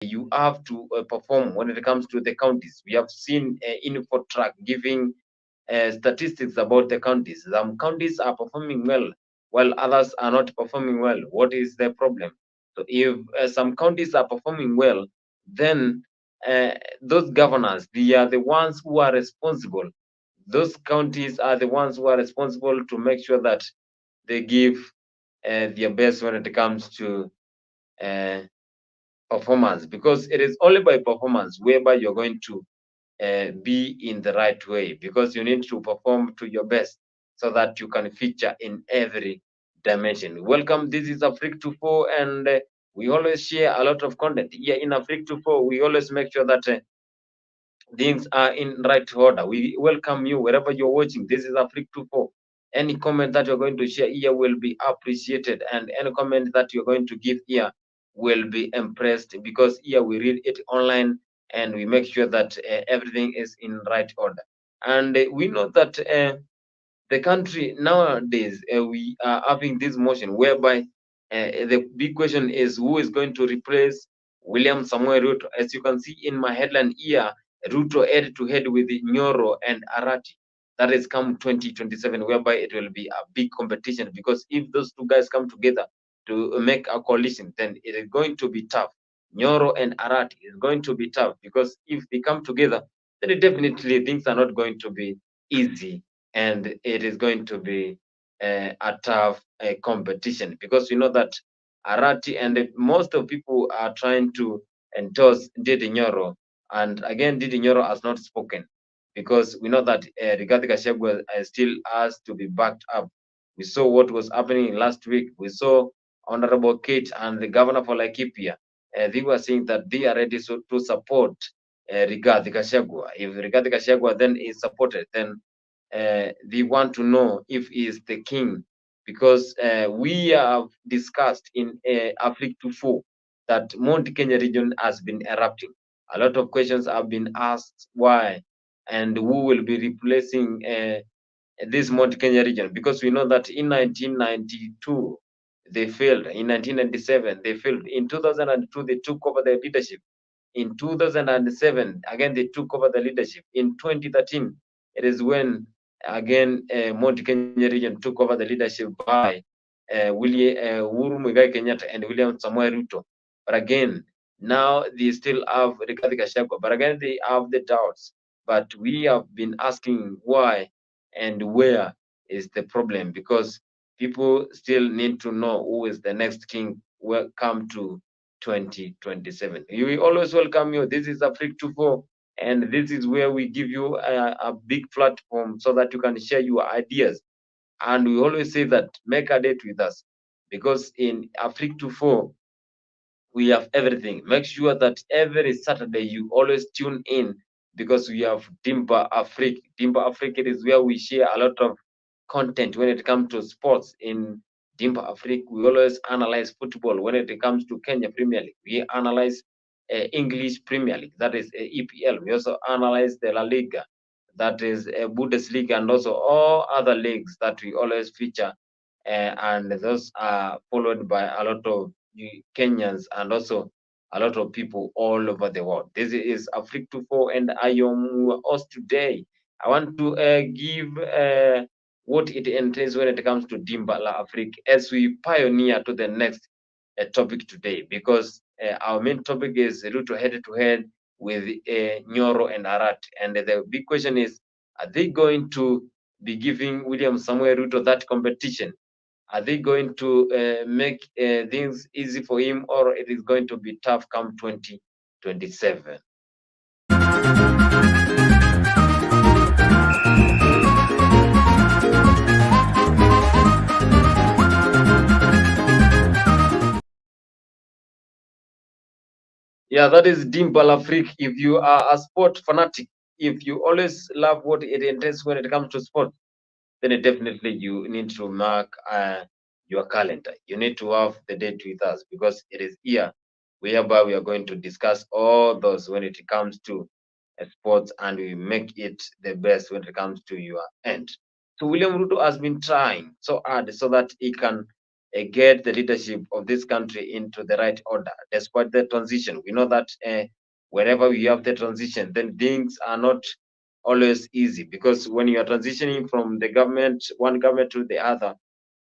you have to perform when it comes to the counties. We have seen Infotrack giving statistics about the counties. Some counties are performing well, while others are not performing well. What is the problem? So if some counties are performing well, then those governors, they are the ones who are responsible. Those counties are the ones who are responsible to make sure that they give their best when it comes to uh, performance, because it is only by performance whereby you're going to be in the right way, because you need to perform to your best so that you can feature in every dimension. Welcome, this is Afrik 24, and we always share a lot of content here in Afrik 24. We always make sure that things are in right order. We welcome you wherever you're watching. This is Afrik 24. Any comment that you're going to share here will be appreciated, and any comment that you're going to give here will be impressed, because here we read it online and we make sure that everything is in right order. And we know that the country nowadays, we are having this motion whereby the big question is who is going to replace William Samuel Ruto. As you can see in my headline here, Ruto head to head with Nyoro and Arati. That is come 2027, whereby it will be a big competition, because if those two guys come together to make a coalition, then it is going to be tough. Nyoro and Arati is going to be tough, because if they come together, then definitely things are not going to be easy, and it is going to be a tough competition, because we know that Arati and most of people are trying to endorse Ndindi Nyoro, and again Ndindi Nyoro has not spoken, because we know that Rigathi Gachagua still has to be backed up. We saw what was happening last week. We saw Honorable Kate and the governor for Laikipia. They were saying that they are ready to support Rigathi Gachagua. If Rigathi Gachagua then is supported, then they want to know if he is the king, because we have discussed in Africa 24 that Mount Kenya region has been erupting. A lot of questions have been asked why and who will be replacing this Mount Kenya region, because we know that in 1992 they failed, in 1997 they failed, in 2002 they took over the leadership, in 2007, again, they took over the leadership. In 2013, it is when, again, Mount Kenya region took over the leadership by Uhuru Muigai Kenyatta and William Samoei Ruto. But again, now they still have Rigathi Gachagua. But again, they have the doubts. But we have been asking why and where is the problem, because people still need to know who is the next king will come to 2027. We always welcome you. This is Afrique 24, and this is where we give you a big platform so that you can share your ideas. And we always say that make a date with us, because in Afrique 24, we have everything. Make sure that every Saturday you always tune in, because we have Dimba Afrique. Dimba Afrique is where we share a lot of content when it comes to sports. In Dimba Afrique, we always analyze football. When it comes to Kenya Premier League, we analyze English Premier League, that is EPL. We also analyze the La Liga, that is Bundesliga, and also all other leagues that we always feature. And those are followed by a lot of Kenyans and also a lot of people all over the world. This is Afrique 24, and I am your host today. I want to give what it entails when it comes to Dimba La Afrique as we pioneer to the next topic today, because our main topic is Ruto head to head with Nyoro and Arati. And the big question is, are they going to be giving William Samuel Ruto that competition? Are they going to make things easy for him, or it is going to be tough come 2027? Yeah, that is Dimbal Afrique. If you are a sport fanatic, if you always love what it entails when it comes to sport, then definitely you need to mark your calendar. You need to have the date with us, because it is here whereby we are going to discuss all those when it comes to sports, and we make it the best when it comes to your end. So William Ruto has been trying so hard so that he can get the leadership of this country into the right order, despite the transition. We know that wherever we have the transition, then things are not always easy, because when you are transitioning from the government, one government to the other,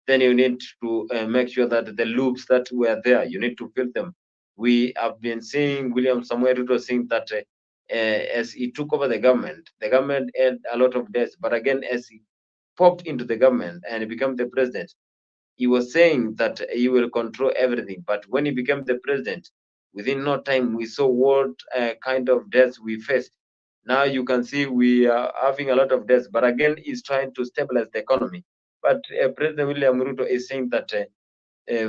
then you need to make sure that the loops that were there, you need to fill them. We have been seeing William Samuel Ruto saying that as he took over the government had a lot of debts, but again, as he popped into the government and he became the president, he was saying that he will control everything. But when he became the president, within no time, we saw what kind of debts we faced. Now you can see we are having a lot of debts, but again, he's trying to stabilize the economy. But President William Ruto is saying that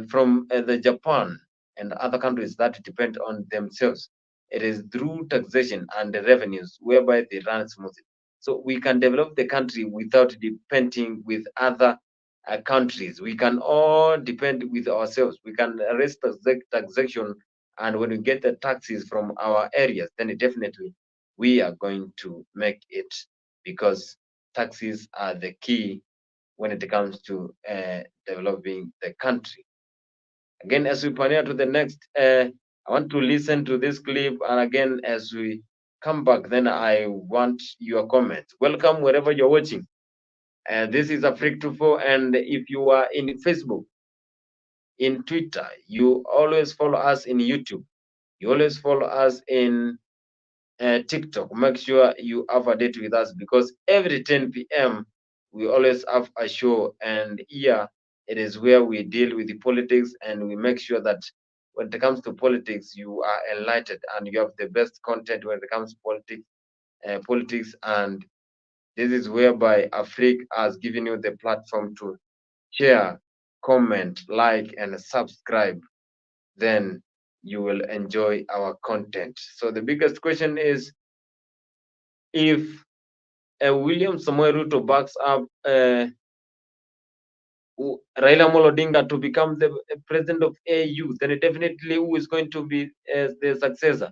from the Japan and other countries that depend on themselves, it is through taxation and the revenues whereby they run smoothly. So we can develop the country without depending with other countries. We can all depend with ourselves. We can raise taxation, and when we get the taxes from our areas, then definitely we are going to make it, because taxes are the key when it comes to developing the country. Again, as we pioneer to the next, I want to listen to this clip, and again, as we come back, then I want your comments. Welcome wherever you're watching. This is Afrique24, and if you are in Facebook, in Twitter, you always follow us in YouTube, you always follow us in TikTok. Make sure you have a date with us, because every 10 p.m. we always have a show, and here it is where we deal with the politics, and we make sure that when it comes to politics, you are enlightened and you have the best content when it comes to politics. And this is whereby Afrique has given you the platform to share, comment, like, and subscribe. Then you will enjoy our content. So the biggest question is, if William Samoei Ruto backs up Raila Amolo Odinga to become the president of AU, then definitely who is going to be the successor?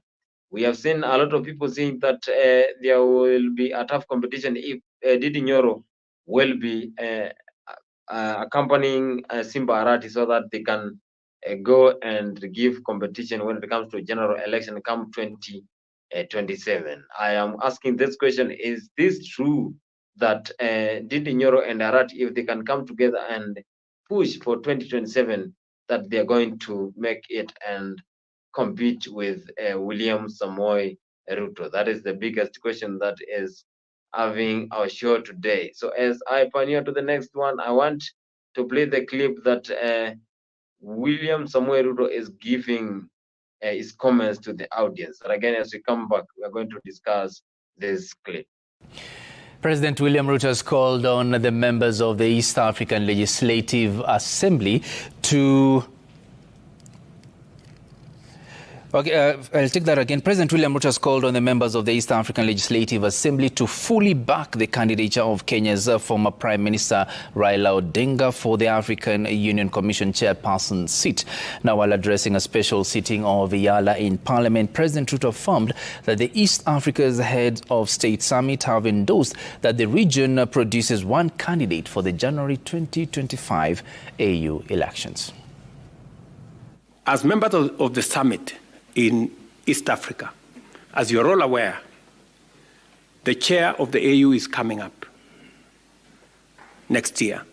We have seen a lot of people saying that there will be a tough competition if Ndindi Nyoro will be accompanying Simba Arati, so that they can go and give competition when it comes to general election come 2027. I am asking this question: is this true that Ndindi Nyoro and Arati, if they can come together and push for 2027, that they are going to make it and compete with William Samoei Ruto? That is the biggest question that is having our show today. So as I pioneer to the next one, I want to play the clip that William Samoei Ruto is giving his comments to the audience. And again, as we come back, we are going to discuss this clip. President William Ruto has called on the members of the East African Legislative Assembly to... Okay, I'll take that again. President William Ruto has called on the members of the East African Legislative Assembly to fully back the candidature of Kenya's former Prime Minister Raila Odinga for the African Union Commission chairperson seat. Now, while addressing a special sitting of Yala in Parliament, President Ruto affirmed that the East Africa's head of state summit have endorsed that the region produces one candidate for the January 2025 AU elections. As members of the summit in East Africa, as you're all aware, the chair of the AU is coming up next year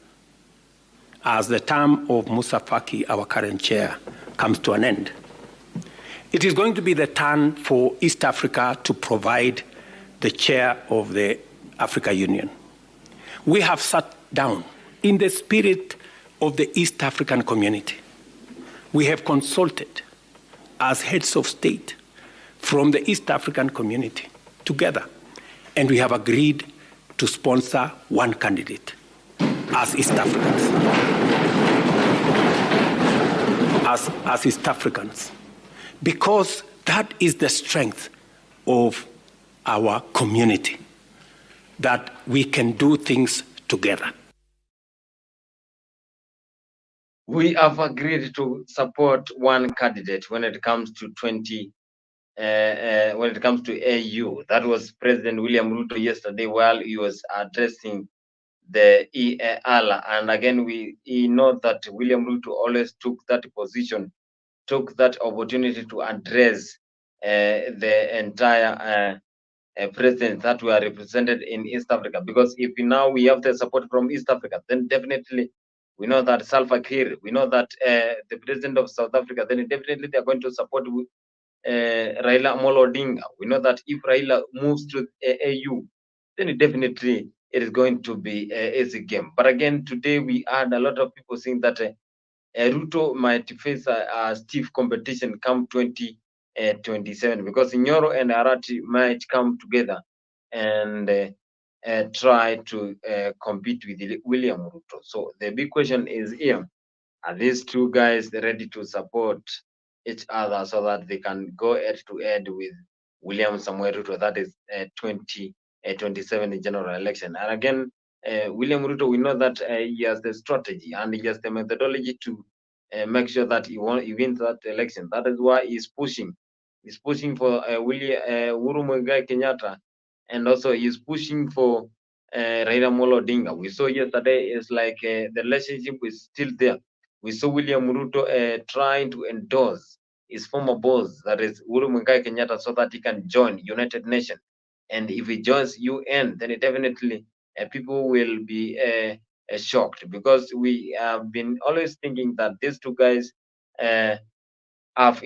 as the term of Musa Faki, our current chair, comes to an end. It is going to be the turn for East Africa to provide the chair of the Africa Union. We have sat down in the spirit of the East African community. We have consulted as heads of state from the East African community together, and we have agreed to sponsor one candidate as East Africans. As East Africans, because that is the strength of our community, that we can do things together. We have agreed to support one candidate when it comes to when it comes to AU. That was President William Ruto yesterday while he was addressing the EAL. And again, we know that William Ruto always took that position, took that opportunity to address the entire presidents that were represented in East Africa. Because if now we have the support from East Africa, then definitely we know that Salva Kiir, we know that the president of South Africa, then definitely they are going to support Raila Amolo Odinga. We know that if Raila moves to AU, then definitely it is going to be an easy game. But again, today we had a lot of people saying that Ruto might face a stiff competition come 2027 because Nyoro and Arati might come together and try to compete with William Ruto. So the big question is here, are these two guys ready to support each other so that they can go head to head with William Samuel Ruto? That is 2027 general election. And again, William Ruto, we know that he has the strategy and he has the methodology to make sure that he wins that election. That is why he's pushing. He's pushing for Uhuru Muigai Kenyatta, and also he's pushing for Raila Amolo Odinga. We saw yesterday it's like the relationship is still there. We saw William Ruto trying to endorse his former boss, that is Uhuru Muigai Kenyatta, so that he can join United Nations. And if he joins UN, then it definitely people will be shocked, because we have been always thinking that these two guys have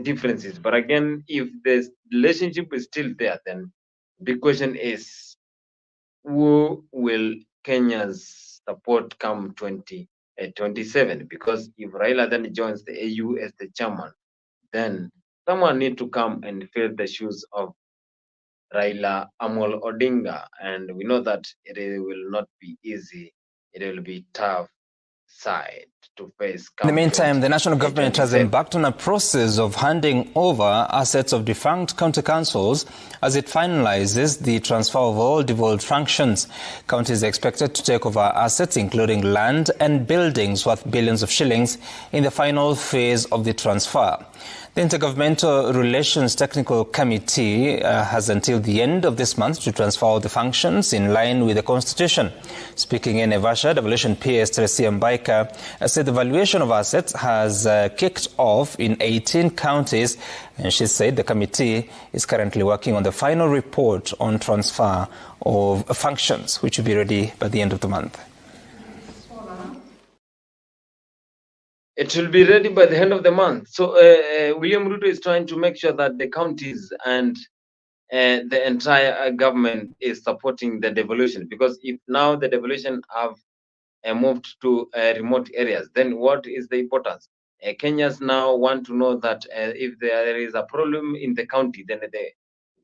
differences. But again, if the relationship is still there, then the question is, who will Kenya's support come 2027? Because if Raila then joins the AU as the chairman, then someone need to come and fill the shoes of Raila Amolo Odinga, and we know that it will not be easy. It will be tough side to face. In the meantime, the national government has embarked on a process of handing over assets of defunct county councils as it finalizes the transfer of all devolved functions. Counties are expected to take over assets including land and buildings worth billions of shillings in the final phase of the transfer. The Intergovernmental Relations Technical Committee has until the end of this month to transfer all the functions in line with the Constitution. Speaking in Naivasha, Devolution PS Teresia Mbaika said the valuation of assets has kicked off in 18 counties, and she said the committee is currently working on the final report on transfer of functions, which will be ready by the end of the month. It will be ready by the end of the month. So William Ruto is trying to make sure that the counties and the entire government is supporting the devolution, because if now the devolution have moved to remote areas, then what is the importance? Kenyans now want to know that if there is a problem in the county, then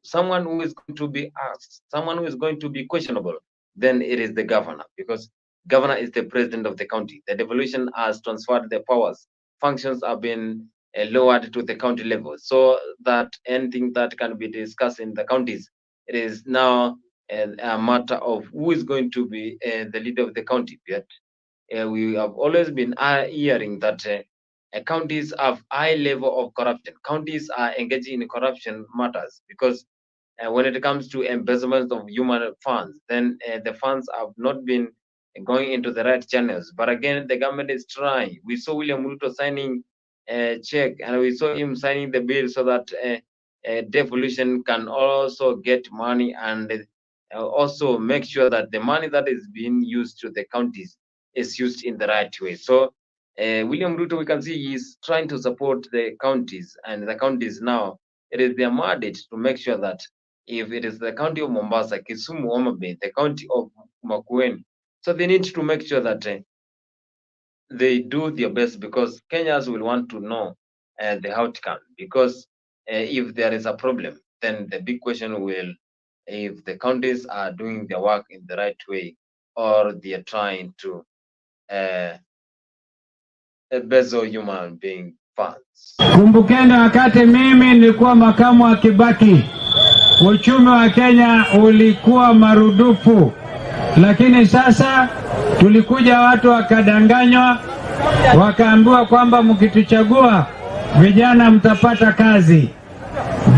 someone who is going to be asked, someone who is going to be questionable, then it is the governor, because governor is the president of the county. The devolution has transferred the powers. Functions have been lowered to the county level, so that anything that can be discussed in the counties, it is now a matter of who is going to be the leader of the county. Yet we have always been hearing that counties have high level of corruption. Counties are engaging in corruption matters, because when it comes to embezzlement of human funds, then the funds have not been going into the right channels. But again, the government is trying. We saw William Ruto signing a check, and we saw him signing the bill so that devolution can also get money, and also make sure that the money that is being used to the counties is used in the right way. So William Ruto, we can see he's trying to support the counties, and the counties now, it is their mandate to make sure that if it is the county of Mombasa, Kisumu, Homa Bay, the county of Makueni, so they need to make sure that they do their best, because Kenyans will want to know the outcome. Because if there is a problem, then the big question will, if the counties are doing their work in the right way, or they are trying to embezzle human being funds. Kumbukeni wakati mimi nilikuwa makamu wa Kibaki, uchumi wa Kenya ulikuwa marudufu. Lakini sasa tulikuja watu wakadanganywa, wakaambiwa kwamba mkituchagua vijana mtapata kazi,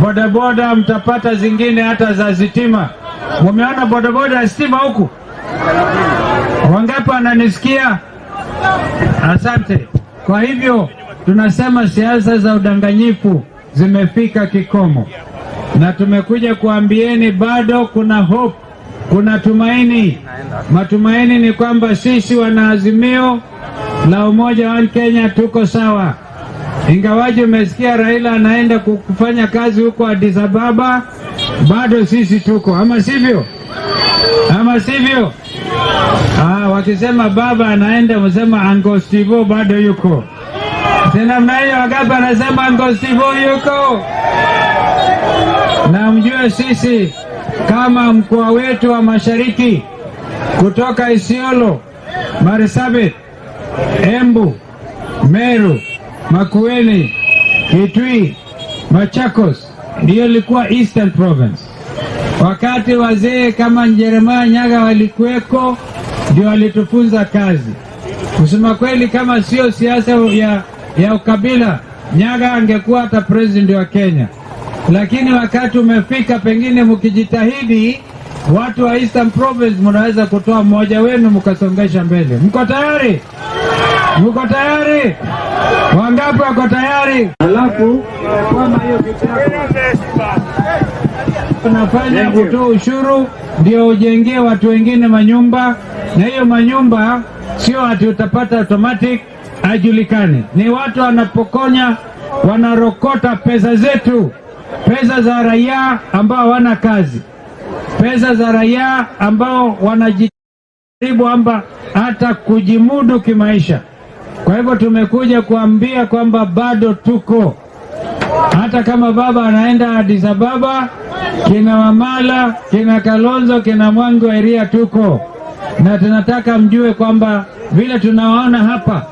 bodaboda mtapata zingine hata za sitima. Mumeona bodaboda ya sitima huku? Wangapi wananisikia? Asante. Kwa hivyo tunasema siasa za udanganyifu zimefika kikomo, na tumekuja kuambieni bado kuna hope, kuna tumaini. Matumaini ni kwamba sisi wanaazimio la umoja wa Kenya tuko sawa. Ingawaje umesikia Raila anaenda kufanya kazi huko Addis Ababa, bado sisi tuko, ama sivyo? Ama sivyo? Wakisema baba anaenda, msema Angostivo bado yuko. Tena mnayo Wagapa anasema Angostivo yuko. Na mjue sisi kama mkoa wetu wa Mashariki kutoka Isiolo, Marsabit, Embu, Meru, Makueni, Kitui, Machakos ndio ilikuwa Eastern Province. Wakati wazee kama Jeremiah Nyaga walikuweko, ndio walitufunza kazi. Kusema kweli, kama sio siasa ya ukabila, Nyaga angekuwa hata president wa Kenya. Lakini wakati umefika, pengine mkijitahidi, watu wa Eastern Province mnaweza kutoa mmoja wenu mkasongesha mbele. Mko tayari? Mko tayari? Wangapi wako tayari? Alafu kama hiyo unafanya kutoa ushuru ndio ujengee watu wengine manyumba, na hiyo manyumba sio ati utapata automatic, ajulikane. Ni watu wanapokonya, wanarokota pesa zetu, pesa za raia ambao hawana kazi, pesa za raia ambao wanajaribu amba hata kujimudu kimaisha. Kwa hivyo tumekuja kuambia kwamba bado tuko, hata kama baba anaenda Addis Ababa, kina Wamala, kina Kalonzo, kina Mwangi wa Iria tuko. Na tunataka mjue kwamba vile tunawaona hapa,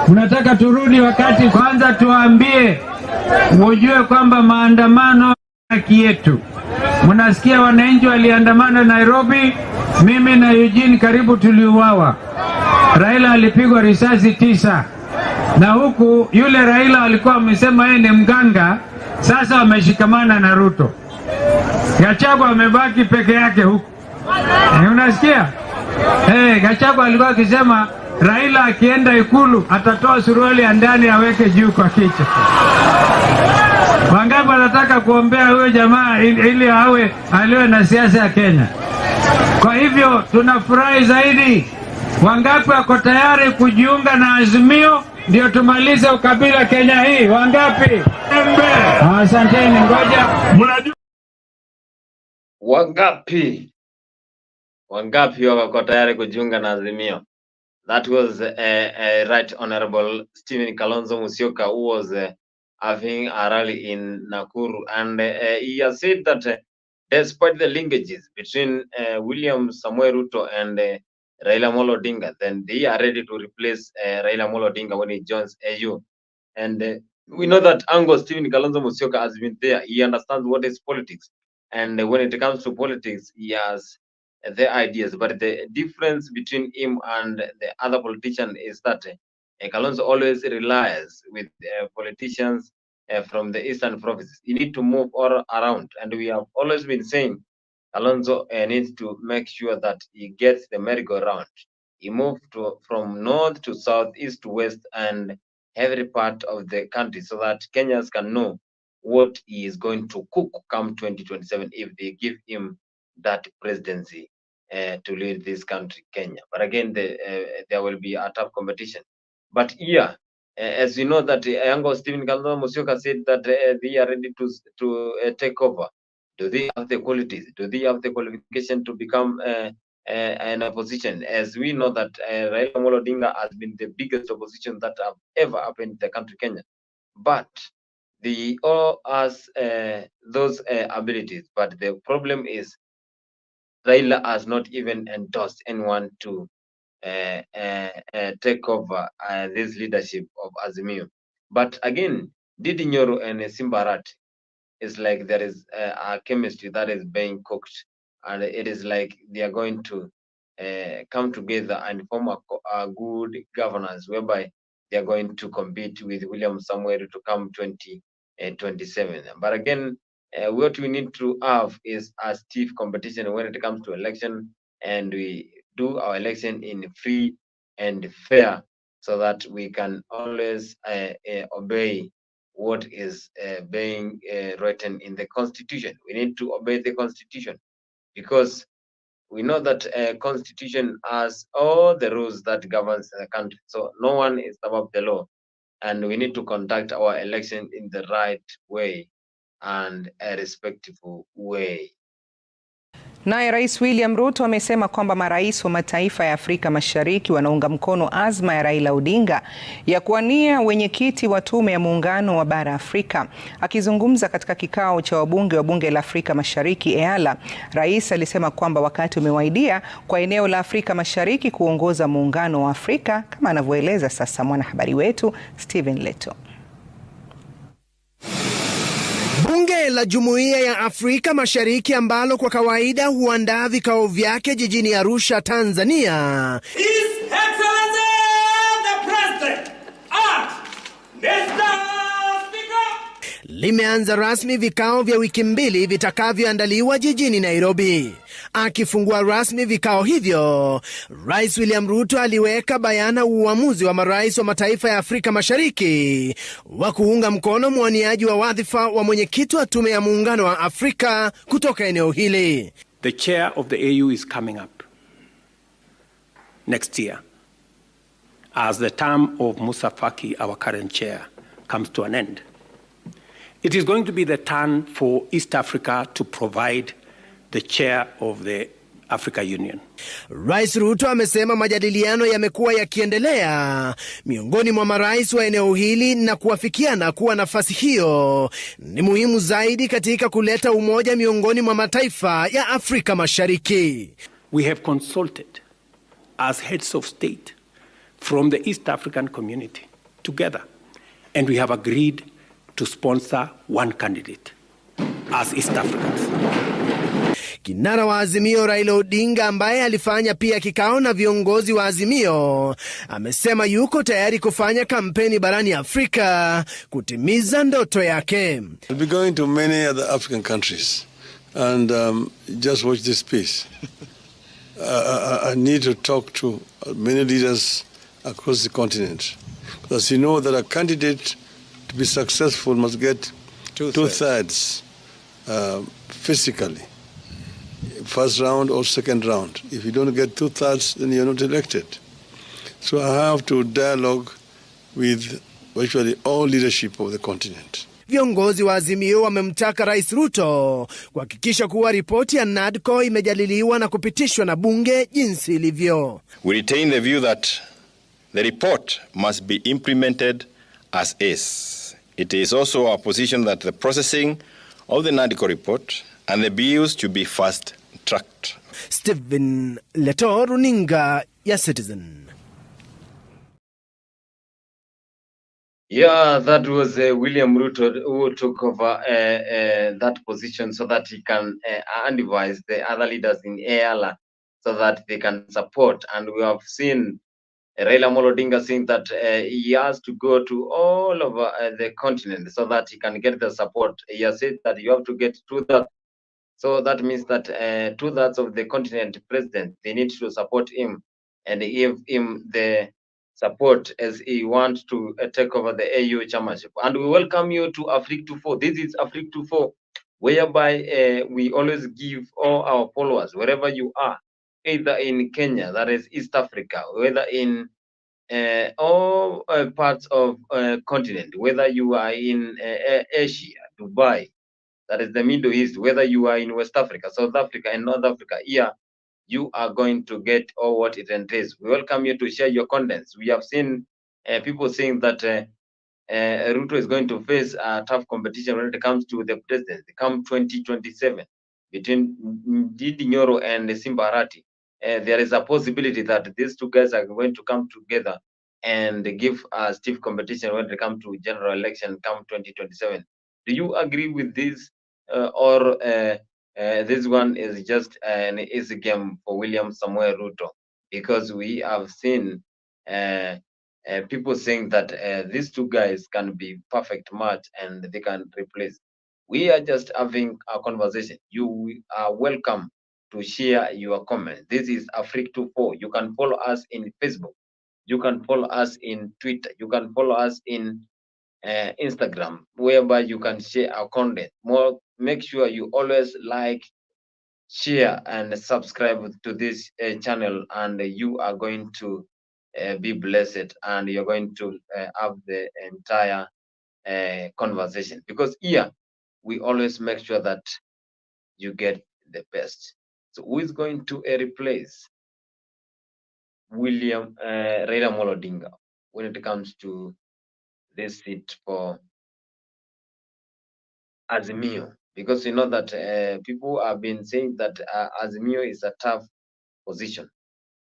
tunataka turudi wakati kwanza tuambie, mjue kwamba maandamano haki yetu. Mnasikia wananchi waliandamana Nairobi, mimi na Eugene karibu tuliuawa. Raila alipigwa risasi 9. Na huku yule Raila alikuwa amesema yeye ni mganga, sasa wameshikamana na Ruto. Gachagua amebaki peke yake huku. Unasikia? Gachagua alikuwa akisema Raila akienda Ikulu atatoa suruali ya ndani aweke juu kwa kichwa. Wangapi wanataka kuombea huyo jamaa ili aliwe na siasa ya Kenya? Kwa hivyo tunafurahi zaidi. Wangapi wako tayari kujiunga na Azimio ndio tumalize ukabila Kenya hii? Wangapi? Asanteni, ngoja. Wangapi wako tayari kujiunga na Azimio? That was Right Honorable Stephen Kalonzo Musyoka, who was having a rally in Nakuru, and he has said that despite the linkages between William Samuel Ruto and Raila Amolo Odinga, then they are ready to replace Raila Amolo Odinga when he joins AU. And we know that Angus Stephen Kalonzo Musyoka has been there. He understands what is politics, and when it comes to politics, he has their ideas. But the difference between him and the other politician is that Kalonzo always relies with politicians from the eastern provinces. You need to move all around, and we have always been saying Kalonzo needs to make sure that he gets the merry-go-round. He moved from north to south, east to west, and every part of the country, so that Kenyans can know what he is going to cook come 2027 if they give him that presidency to lead this country, Kenya. But again, there will be a tough competition. But here, as you know, that Angus Stephen Kalonzo Musyoka said that they are ready to take over. Do they have the qualities? Do they have the qualification to become an opposition? As we know that Raila Amolo Odinga has been the biggest opposition that have ever happened in the country, Kenya. But they all has those abilities. But the problem is Raila has not even endorsed anyone to take over this leadership of Azimio. But again, Ndindi Nyoro and Simba Arati, it's like there is a chemistry that is being cooked, and it is like they are going to come together and form a good governance whereby they are going to compete with William Samuel to come 2027. But again, what we need to have is a stiff competition when it comes to election, and we do our election in free and fair, so that we can always obey what is being written in the constitution. We need to obey the constitution, because we know that constitution has all the rules that governs the country. So no one is above the law, and we need to conduct our election in the right way and a respectful way. Naye Rais William Ruto amesema kwamba marais wa mataifa ya Afrika Mashariki wanaunga mkono azma ya Raila Odinga ya kuwania wenyekiti wa tume ya muungano wa bara Afrika. Akizungumza katika kikao cha wabunge wa bunge la Afrika Mashariki EALA, Rais alisema kwamba wakati umewaidia kwa eneo la Afrika Mashariki kuongoza muungano wa Afrika, kama anavyoeleza sasa mwanahabari wetu Steven Leto. Bunge la Jumuiya ya Afrika Mashariki ambalo kwa kawaida huandaa vikao vyake jijini Arusha, Tanzania, His Excellency the President Mr. Speaker, limeanza rasmi vikao vya wiki mbili vitakavyoandaliwa jijini Nairobi. Akifungua rasmi vikao hivyo, Rais William Ruto aliweka bayana uamuzi wa marais wa mataifa ya Afrika Mashariki wa kuunga mkono mwaniaji wa wadhifa wa mwenyekiti wa tume ya muungano wa Afrika kutoka eneo hili. The chair of the AU is coming up next year as the term of Musa Faki, our current chair, comes to an end. It is going to be the turn for East Africa to provide the chair of the Africa Union. Rais Ruto amesema majadiliano yamekuwa yakiendelea miongoni mwa marais wa eneo hili na kuafikiana kuwa nafasi hiyo ni muhimu zaidi katika kuleta umoja miongoni mwa mataifa ya Afrika Mashariki. We have consulted as heads of state from the East African community together, and we have agreed to sponsor one candidate as East Africans. Kinara wa Azimio Raila Odinga, ambaye alifanya pia kikao na viongozi wa Azimio, amesema yuko tayari kufanya kampeni barani Afrika kutimiza ndoto yake. We'll be going to many other African countries and just watch this space. I need to talk to many leaders across the continent, because you know that a candidate to be successful must get two-thirds physically, first round or second round. If you don't get two-thirds, then you're not elected. So I have to dialogue with virtually all leadership of the continent. Viongozi wa Azimio wamemtaka Rais Ruto kuhakikisha kuwa ripoti ya NADCO imejadiliwa na kupitishwa na bunge jinsi ilivyo. We retain the view that the report must be implemented as is. It is also our position that the processing of the NADCO report and the bills to be fast-tracked. Steven Leto, runinga ya Citizen. Yeah, that was William Ruto who took over that position so that he can advise the other leaders in EALA so that they can support. And we have seen Raila Odinga saying that he has to go to all over the continent so that he can get the support. He has said that you have to get two-thirds. So that means that two-thirds of the continent president, they need to support him and give him the support as he wants to take over the AU chairmanship. And we welcome you to Africa 24. This is Africa 24, whereby we always give all our followers, wherever you are, either in Kenya, that is East Africa, whether in all parts of continent, whether you are in Asia, Dubai, that is the Middle East, whether you are in West Africa, South Africa, and North Africa, here, you are going to get all what it entails. We welcome you to share your contents. We have seen people saying that Ruto is going to face a tough competition when it comes to the presidency, come 2027, between Ndindi, Nyoro, and Simba, Arati. There is a possibility that these two guys are going to come together and give a stiff competition when it comes to general election come 2027. Do you agree with this, or this one is just an easy game for William Samuel Ruto? Because we have seen people saying that these two guys can be perfect match and they can replace. We are just having a conversation. You are welcome to share your comments. This is Afrique24. You can follow us in Facebook. You can follow us in Twitter. You can follow us in Instagram, whereby you can share our content. Make sure you always like, share, and subscribe to this channel, and you are going to be blessed, and you're going to have the entire conversation, because here we always make sure that you get the best. So who is going to replace Raila Amolo Odinga when it comes to this seat for Azimio? Because you know that people have been saying that Azimio is a tough position.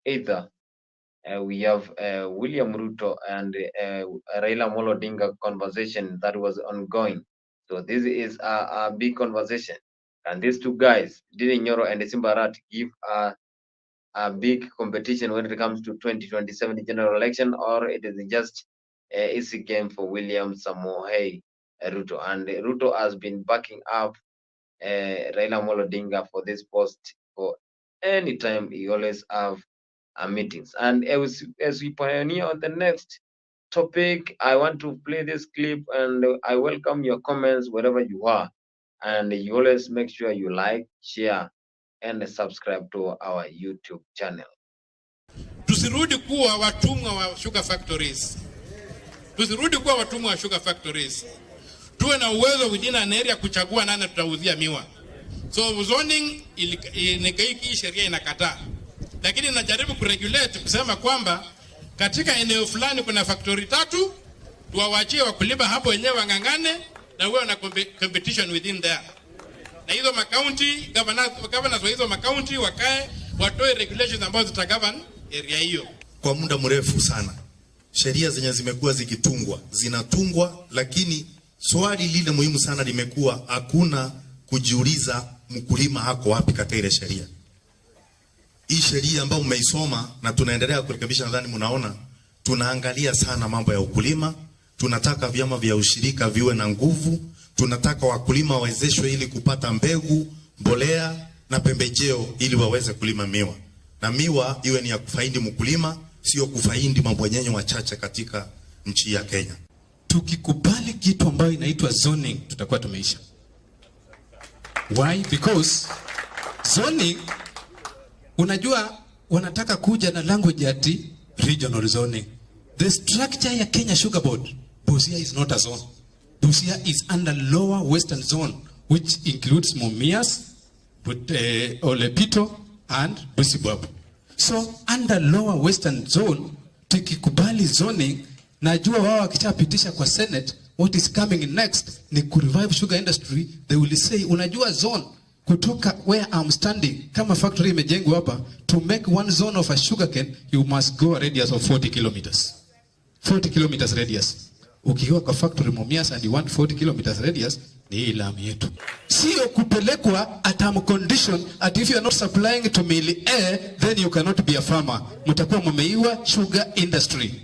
Either we have William Ruto and Raila Amolo Odinga conversation that was ongoing. So this is a big conversation. And these two guys, Ndindi Nyoro and Simba Arati, give a big competition when it comes to 2027 general election, or it is just an easy game for William Samoei Ruto. And Ruto has been backing up Raila Amolo Odinga for this post for any time. He always have meetings. And as we pioneer on the next topic, I want to play this clip, and I welcome your comments wherever you are. And you always make sure you like, share, and subscribe to our YouTube channel. Tusirudi kuwa watumwa wa sugar factories. Tusirudi kuwa watumwa wa sugar factories. Tuwe na uwezo within an area kuchagua nani tutauzia miwa. So zoning hii sheria inakataa. Lakini najaribu kuregulate kusema kwamba katika eneo fulani kuna factory 3, tuwaachie wakulima hapo wenyewe wangangane na wewe na competition within there. Na hizo county governors wa hizo county wakae watoe regulations ambazo zitagovern area hiyo. Kwa muda mrefu sana sheria zenye zimekuwa zikitungwa zinatungwa, lakini swali lile muhimu sana limekuwa hakuna kujiuliza mkulima hako wapi katika ile sheria. Hii sheria ambayo mmeisoma na tunaendelea kurekebisha, nadhani mnaona tunaangalia sana mambo ya ukulima. Tunataka vyama vya ushirika viwe na nguvu. Tunataka wakulima wawezeshwe ili kupata mbegu, mbolea na pembejeo ili waweze kulima miwa. Na miwa iwe ni ya kufaidi mkulima, sio kufaidi mabwanyenye wachache katika nchi ya Kenya. Tukikubali kitu ambayo inaitwa zoning, tutakuwa tumeisha. Why? Because zoning, unajua wanataka kuja na language ati regional zoning. The structure ya Kenya Sugar Board, Busia is not a zone. Busia is under lower western zone, which includes Mumias, Olepito, and Busibwabu. So under lower western zone, tukikubali zoning, najua wao wakishapitisha kwa Senate, what is coming next ni kurevive sugar industry. They will say, unajua zone kutoka where I'm standing, kama factory imejengwa hapa, to make one zone of a sugarcane, you must go a radius of 40 kilometers. 40 kilometers radius. Ukiwa kwa factory Mumias and you want 40 kilometers radius, ni ilami yetu. Sio kupelekwa at a condition at if you are not supplying to Mili A, then you cannot be a farmer. Mutakuwa mumeiwa sugar industry.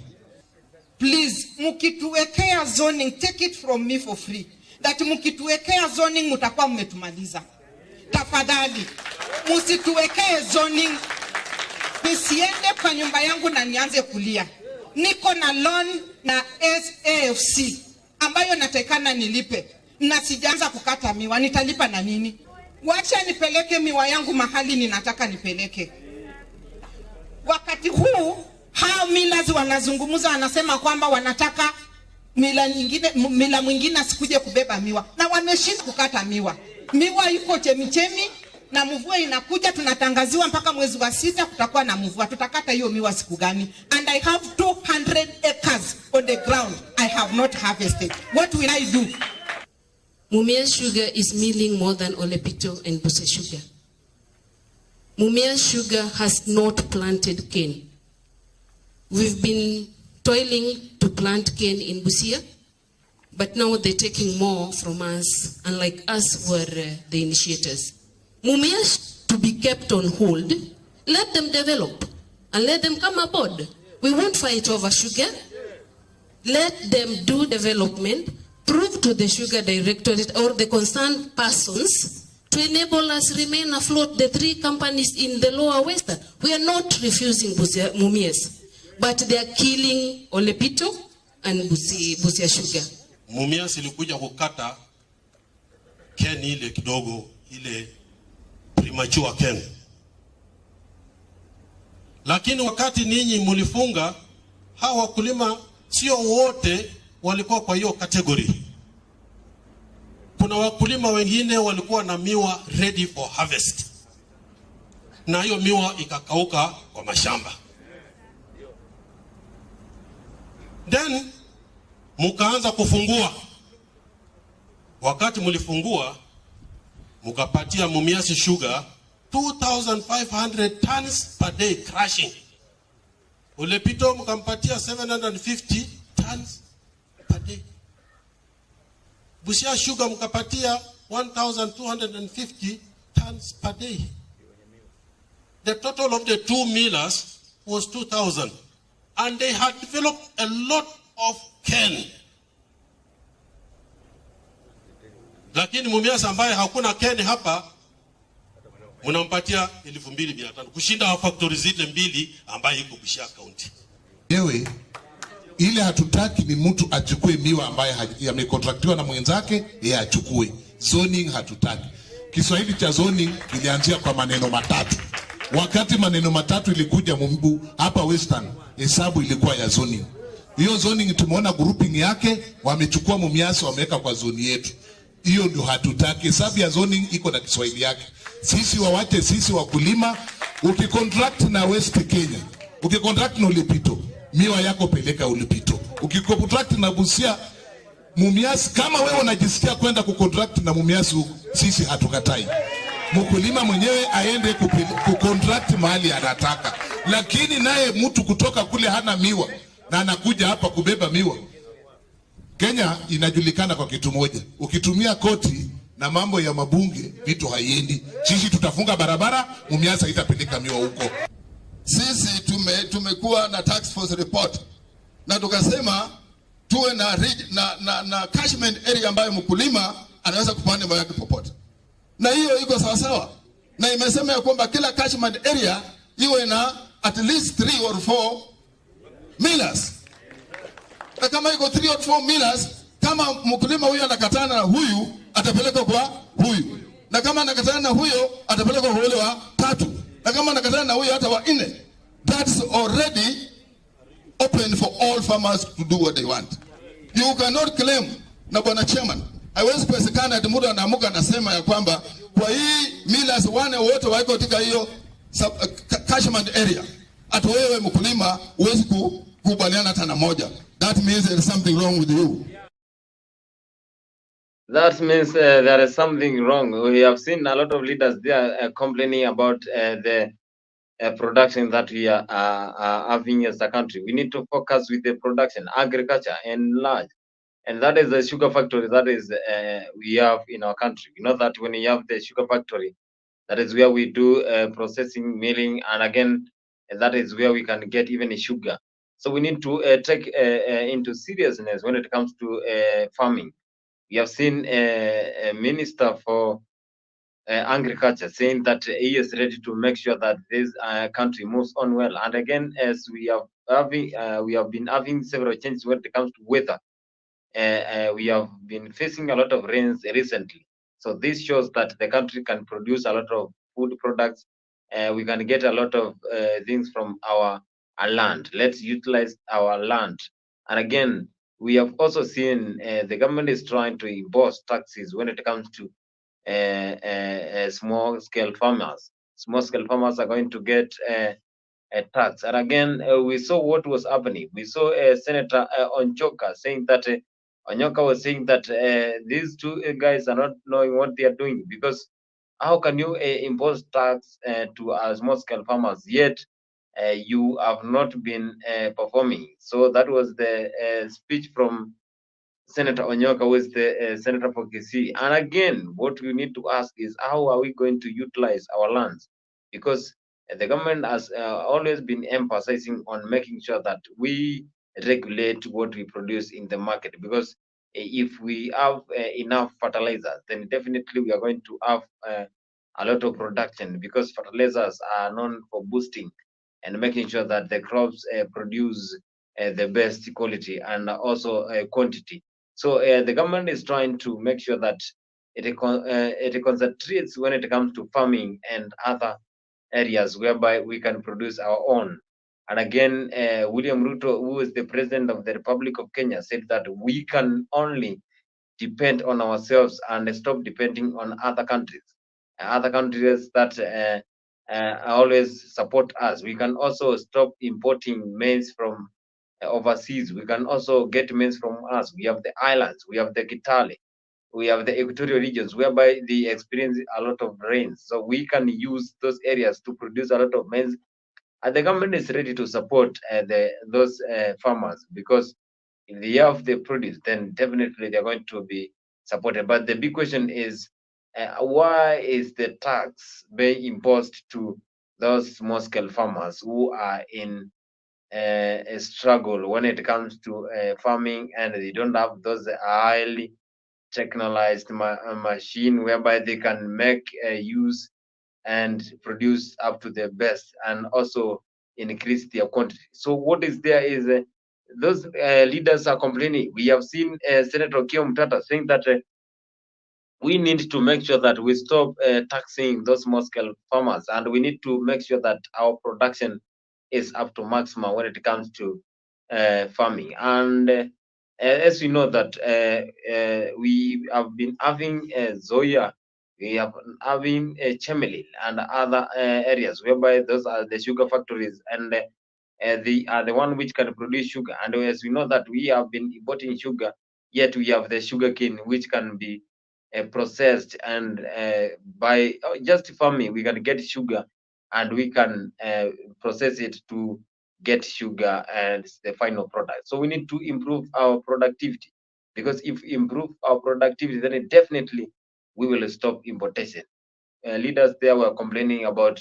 Please, mukituwekea zoning, take it from me for free. That mukituwekea zoning mutakuwa mmetumaliza. Tafadhali, musituwekee zoning. Nisiende kwa nyumba yangu na nianze kulia. Niko na loan na SAFC ambayo natakana nilipe. Na sijaanza kukata miwa, nitalipa na nini? Wacha nipeleke miwa yangu mahali ninataka nipeleke. Wakati huu hao millers wanazungumza, wanasema kwamba wanataka mila mwingine asikuje kubeba miwa, na wameshinda kukata miwa. Miwa iko chemichemi na mvua inakuja, tunatangaziwa mpaka mwezi wa 6 kutakuwa na mvua. Tutakata hiyo miwa siku gani? And I have 200 acres on the ground I have not harvested. What will I do? Mumias Sugar is milling more than Olepito and Busia Sugar. Mumias Sugar has not planted cane. We've been toiling to plant cane in Busia, but now they're taking more from us, unlike us were the initiators. Mumias to be kept on hold, let them develop and let them come aboard. We won't fight over sugar. Let them do development, prove to the Sugar Directorate or the concerned persons to enable us remain afloat, the three companies in the lower western. We are not refusing Mumias, but they are killing Olepito and Busia Sugar. Mumias ilikuja kukata keni ile kidogo, ile premature keni. Lakini wakati ninyi mulifunga, hawa wakulima sio wote walikuwa kwa hiyo category. Kuna wakulima wengine walikuwa na miwa ready for harvest, na hiyo miwa ikakauka kwa mashamba. Then mukaanza kufungua. Wakati mulifungua, mukapatia Mumias Sugar 2,500 tons per day crushing. Olepito mukampatia 750 tons per day. Busia Sugar mukapatia 1,250 tons per day. The total of the two millers was 2,000. And they had developed a lot of cane. Lakini Mumias ambaye hakuna cane hapa, munampatia 2,500 kushinda factory zile mbili ambaye iko Busia County. Yewe ile hatutaki ni mtu achukue miwa ambaye yamekontraktiwa na mwenzake yeye achukue. Zoning hatutaki. Kiswahili cha zoning kilianzia kwa maneno matatu. Wakati maneno matatu ilikuja Mumbu hapa Western, hesabu ilikuwa ya zoning. Hiyo zoning tumeona grouping yake wamechukua Mumias wameweka kwa zoni yetu. Hiyo ndio hatutaki. Hesabu ya zoning iko na Kiswahili yake. Sisi wawache sisi wakulima, ukicontract na West Kenya, ukicontract na Olepito, miwa yako peleka Olepito. Ukicontract na Busia, Mumias, kama wewe unajisikia kwenda kucontract na Mumias huko, sisi hatukatai. Mkulima mwenyewe aende kucontract mahali anataka. Lakini naye mtu kutoka kule hana miwa na anakuja hapa kubeba miwa. Kenya inajulikana kwa kitu moja. Ukitumia koti na mambo ya mabunge, vitu haiendi. Sisi tutafunga barabara, Mumias haitapeleka miwa huko. Sisi tumekuwa na task force report na tukasema tuwe na catchment area ambayo mkulima anaweza kupanda miwa yake popote. Na hiyo iko sawa sawa. Na imesema ya kwamba kila catchment area iwe na at least 3 or 4 millers. Na kama iko 3 or 4 millers, kama mkulima huyu anakatana na huyu, atapeleka kwa huyu. Na kama anakatana na huyo, atapeleka kwa wale wa 3. Na kama anakatana na huyo hata wa 4. That's already open for all farmers to do what they want. You cannot claim, na bwana chairman, haiwezi kuwezekana ati mtu anaamuka anasema ya kwamba kwa hii millers wane wote wako katika hiyo catchment area, ati wewe mkulima huwezi kukubaliana hata na moja. That means there is something wrong with you. That means there is something wrong. We have seen a lot of leaders there complaining about the production that we are having as a country. We need to focus with the production, agriculture, and large. And that is the sugar factory that is we have in our country. You know that when you have the sugar factory, that is where we do processing, milling, and again, that is where we can get even sugar. So we need to take into seriousness when it comes to farming. We have seen a minister for agriculture saying that he is ready to make sure that this country moves on well. And again, as we have been having several changes when it comes to weather. We have been facing a lot of rains recently. So this shows that the country can produce a lot of food products. We can get a lot of things from our land. Let's utilize our land. And again, we have also seen the government is trying to impose taxes when it comes to small-scale farmers. Small-scale farmers are going to get a tax. And again, we saw what was happening. We saw Senator Onchoka saying that Onyoka was saying that these two guys are not knowing what they are doing, because how can you impose tax to small-scale farmers, yet you have not been performing? So that was the speech from Senator Onyoka, who is the senator for Kisii. And again, what we need to ask is, how are we going to utilize our lands? Because the government has always been emphasizing on making sure that we regulate what we produce in the market, because if we have enough fertilizers, then definitely we are going to have a lot of production, because fertilizers are known for boosting and making sure that the crops produce the best quality and also quantity. So the government is trying to make sure that it concentrates when it comes to farming and other areas whereby we can produce our own. And again, William Ruto, who is the president of the Republic of Kenya, said that we can only depend on ourselves and stop depending on other countries. Other countries that always support us. We can also stop importing maize from overseas. We can also get maize from us. We have the islands, we have the Kitale, we have the equatorial regions whereby they experience a lot of rain. So we can use those areas to produce a lot of maize. And the government is ready to support those farmers, because if they have the produce, then definitely they're going to be supported. But the big question is, why is the tax being imposed to those small scale farmers who are in a struggle when it comes to farming, and they don't have those highly technologized machine whereby they can make use and produce up to their best and also increase their quantity. So what is there is those leaders are complaining. We have seen Senator Kio Mtata saying that we need to make sure that we stop taxing those small scale farmers, and we need to make sure that our production is up to maximum when it comes to farming. And as we know that we have been having Zoya, we have been having Chemelil and other areas whereby those are the sugar factories, and they are the one which can produce sugar. And as we know that we have been importing sugar, yet we have the sugar cane which can be processed, and by just farming we can get sugar, and we can process it to get sugar and the final product. So we need to improve our productivity, because if we improve our productivity, then it definitely we will stop importation. Leaders there were complaining about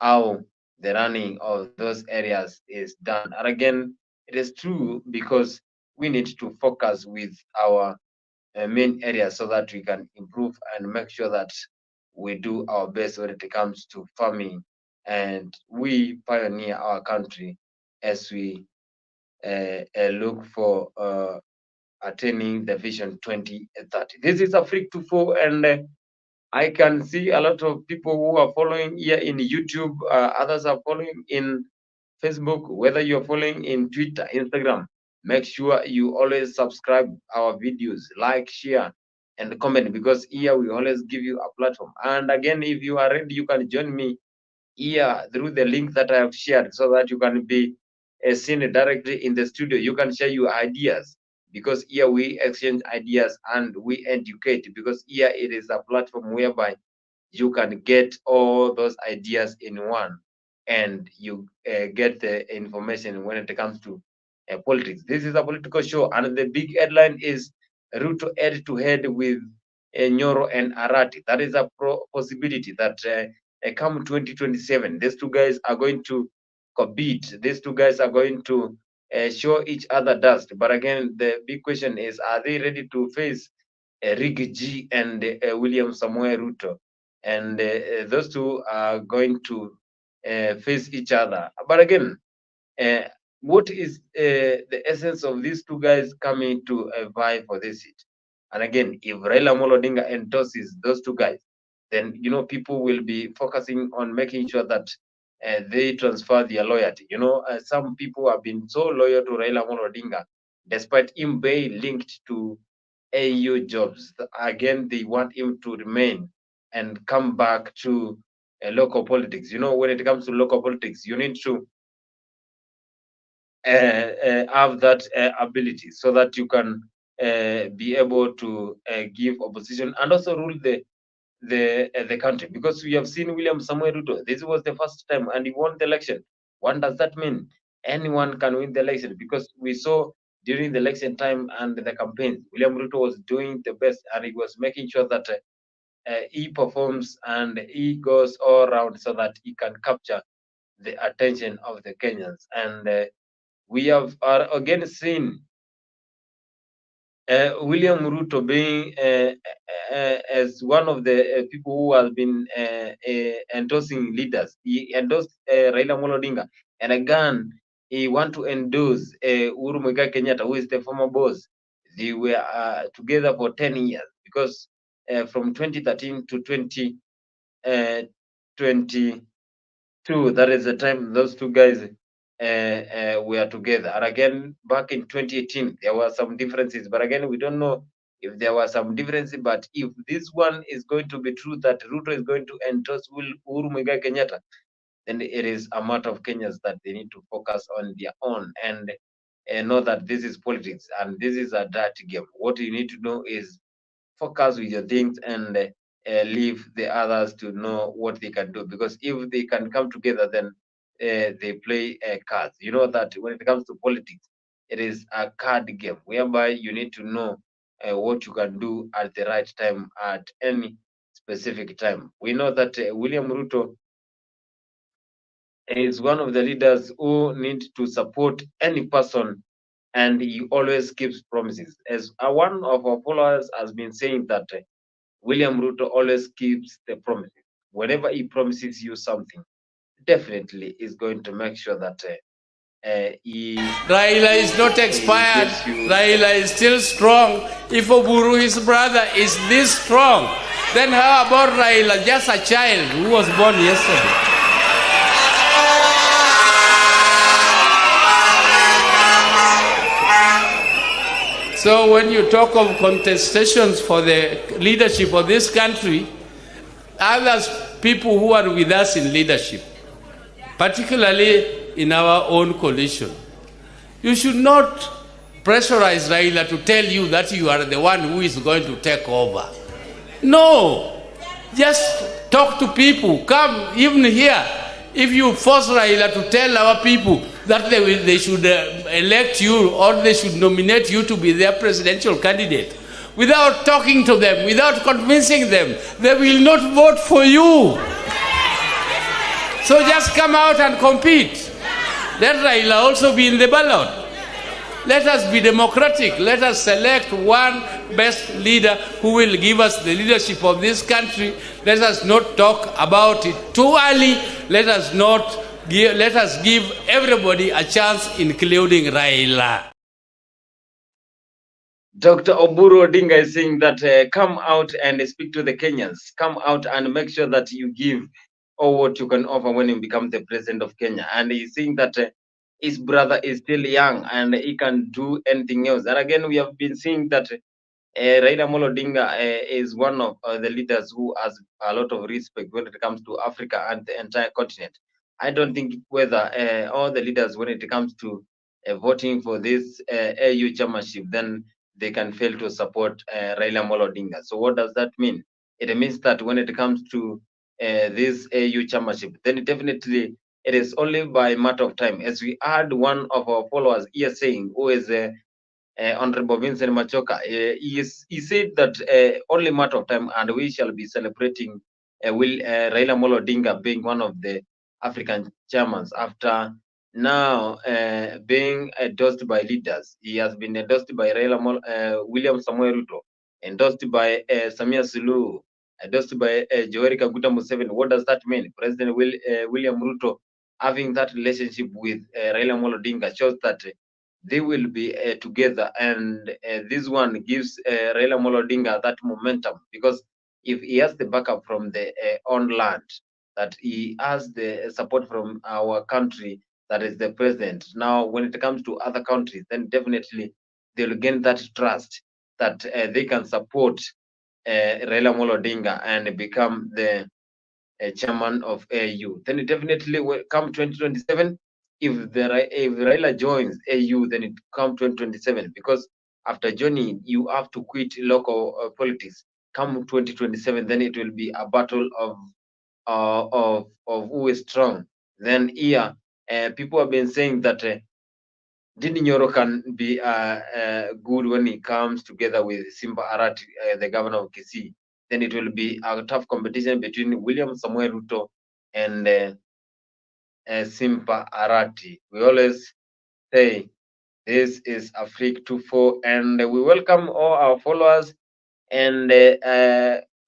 how the running of those areas is done. And again, it is true, because we need to focus with our main areas so that we can improve and make sure that we do our best when it comes to farming, and we pioneer our country as we look for attaining the vision 2030. This is Africa 24, and I can see a lot of people who are following here in YouTube. Others are following in Facebook. Whether you're following in Twitter, Instagram, make sure you always subscribe our videos, like, share, and comment, because here we always give you a platform. And again, if you are ready, you can join me here through the link that I have shared, so that you can be seen directly in the studio. You can share your ideas, because here we exchange ideas and we educate, because here it is a platform whereby you can get all those ideas in one, and you get the information when it comes to politics. This is a political show, and the big headline is Ruto head to head with Nyoro and Arati. That is a possibility that come 2027, these two guys are going to compete. These two guys are going to show each other dust. But again, the big question is, are they ready to face Ricky G and William Samuel Ruto? And those two are going to face each other. But again, uh, what is the essence of these two guys coming to vie for this seat? And again, if Raila Amolo Odinga endorses those two guys, then people will be focusing on making sure that they transfer their loyalty. Some people have been so loyal to Raila Amolo Odinga, despite him being linked to AU jobs. Again, they want him to remain and come back to local politics. When it comes to local politics, you need to have that ability, so that you can be able to give opposition and also rule the country. Because we have seen William Samuel Ruto, this was the first time, and he won the election. What does that mean? Anyone can win the election, because we saw during the election time and the campaign, William Ruto was doing the best, and he was making sure that he performs and he goes all around, so that he can capture the attention of the Kenyans. And we have again seen William Ruto being as one of the people who has been endorsing leaders. He endorsed Raila Amolo Odinga, and again he want to endorse Uhuru Muigai Kenyatta, who is the former boss. They were together for 10 years because from 2013 to 2022, that is the time those two guys were together. And again, back in 2018, there were some differences, but again, we don't know if there were some differences. But if this one is going to be true, that Ruto is going to endorse Uhuru Muigai Kenyatta, then it is a matter of Kenyans that they need to focus on their own and know that this is politics and this is a dirty game. What you need to know is focus with your things and leave the others to know what they can do. Because if they can come together, then they play cards. You know that when it comes to politics, it is a card game whereby you need to know what you can do at the right time at any specific time. We know that William Ruto is one of the leaders who need to support any person, and he always keeps promises. As one of our followers has been saying that William Ruto always keeps the promises. Whenever he promises you something, definitely is going to make sure that he. Raila is not expired. Raila is still strong. If Oburu, his brother, is this strong, then how about Raila, just a child who was born yesterday? So when you talk of contestations for the leadership of this country, others, people who are with us in leadership, particularly in our own coalition, you should not pressurize Raila to tell you that you are the one who is going to take over. No, just talk to people. Come even here. If you force Raila to tell our people that they should elect you or they should nominate you to be their presidential candidate, without talking to them, without convincing them, they will not vote for you. So just come out and compete. Let Raila also be in the ballot. Let us be democratic. Let us select one best leader who will give us the leadership of this country. Let us not talk about it too early. Let us give everybody a chance, including Raila. Dr. Oburu Odinga is saying that come out and speak to the Kenyans. Come out and make sure that you give all what you can offer when you become the president of Kenya. And he's saying that his brother is still young and he can do anything else. And again, we have been seeing that Raila Amolo Odinga is one of the leaders who has a lot of respect when it comes to Africa and the entire continent. I don't think whether all the leaders, when it comes to voting for this AU chairmanship, then they can fail to support Raila Amolo Odinga. So what does that mean? It means that when it comes to this AU chairmanship, then definitely it is only by matter of time. As we had one of our followers here saying, who is Honorable Vincent Machoka, he said that only matter of time, and we shall be celebrating Raila Amolo Odinga being one of the African chairmen after now being endorsed by leaders. He has been endorsed by William Samuel Ruto, endorsed by Samia Suluhu, endorsed by Joeri Kaguta Museveni. What does that mean? President William Ruto having that relationship with Raila Amolo Odinga shows that they will be together, and this one gives Raila Amolo Odinga that momentum, because if he has the backup from the own land, that he has the support from our country, that is the president. Now, when it comes to other countries, then definitely they'll gain that trust that they can support Raila Amolo Odinga and become the chairman of AU. Then it definitely will come 2027. If Raila joins AU, then it come 2027, because after joining, you have to quit local politics. Come 2027, then it will be a battle of who is strong. Then here, people have been saying that Ndindi Nyoro can be good when he comes together with Simba Arati, the governor of Kisii. Then it will be a tough competition between William Samuel Ruto and Simba Arati. We always say This is Afrique 24, and we welcome all our followers. And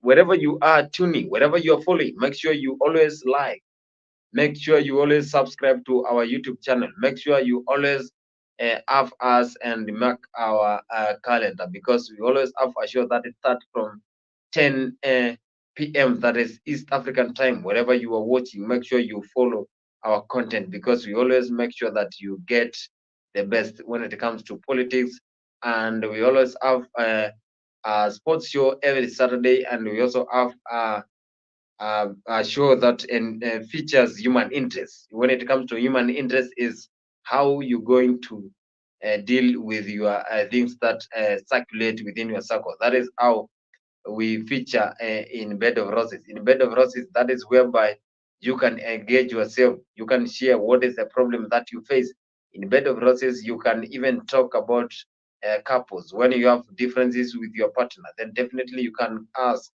wherever you are tuning, wherever you are following, make sure you always like, make sure you always subscribe to our YouTube channel. Make sure you always have us and mark our calendar, because we always have a show that it starts from 10 p.m. that is East African time. Wherever you are watching, make sure you follow our content, because we always make sure that you get the best when it comes to politics. And we always have a sports show every Saturday, and we also have a show that features human interest. When it comes to human interest, is how you're going to deal with your things that circulate within your circle. That is how we feature in Bed of Roses. In Bed of Roses, that is whereby you can engage yourself. You can share what is the problem that you face. In Bed of Roses, you can even talk about couples. When you have differences with your partner, then definitely you can ask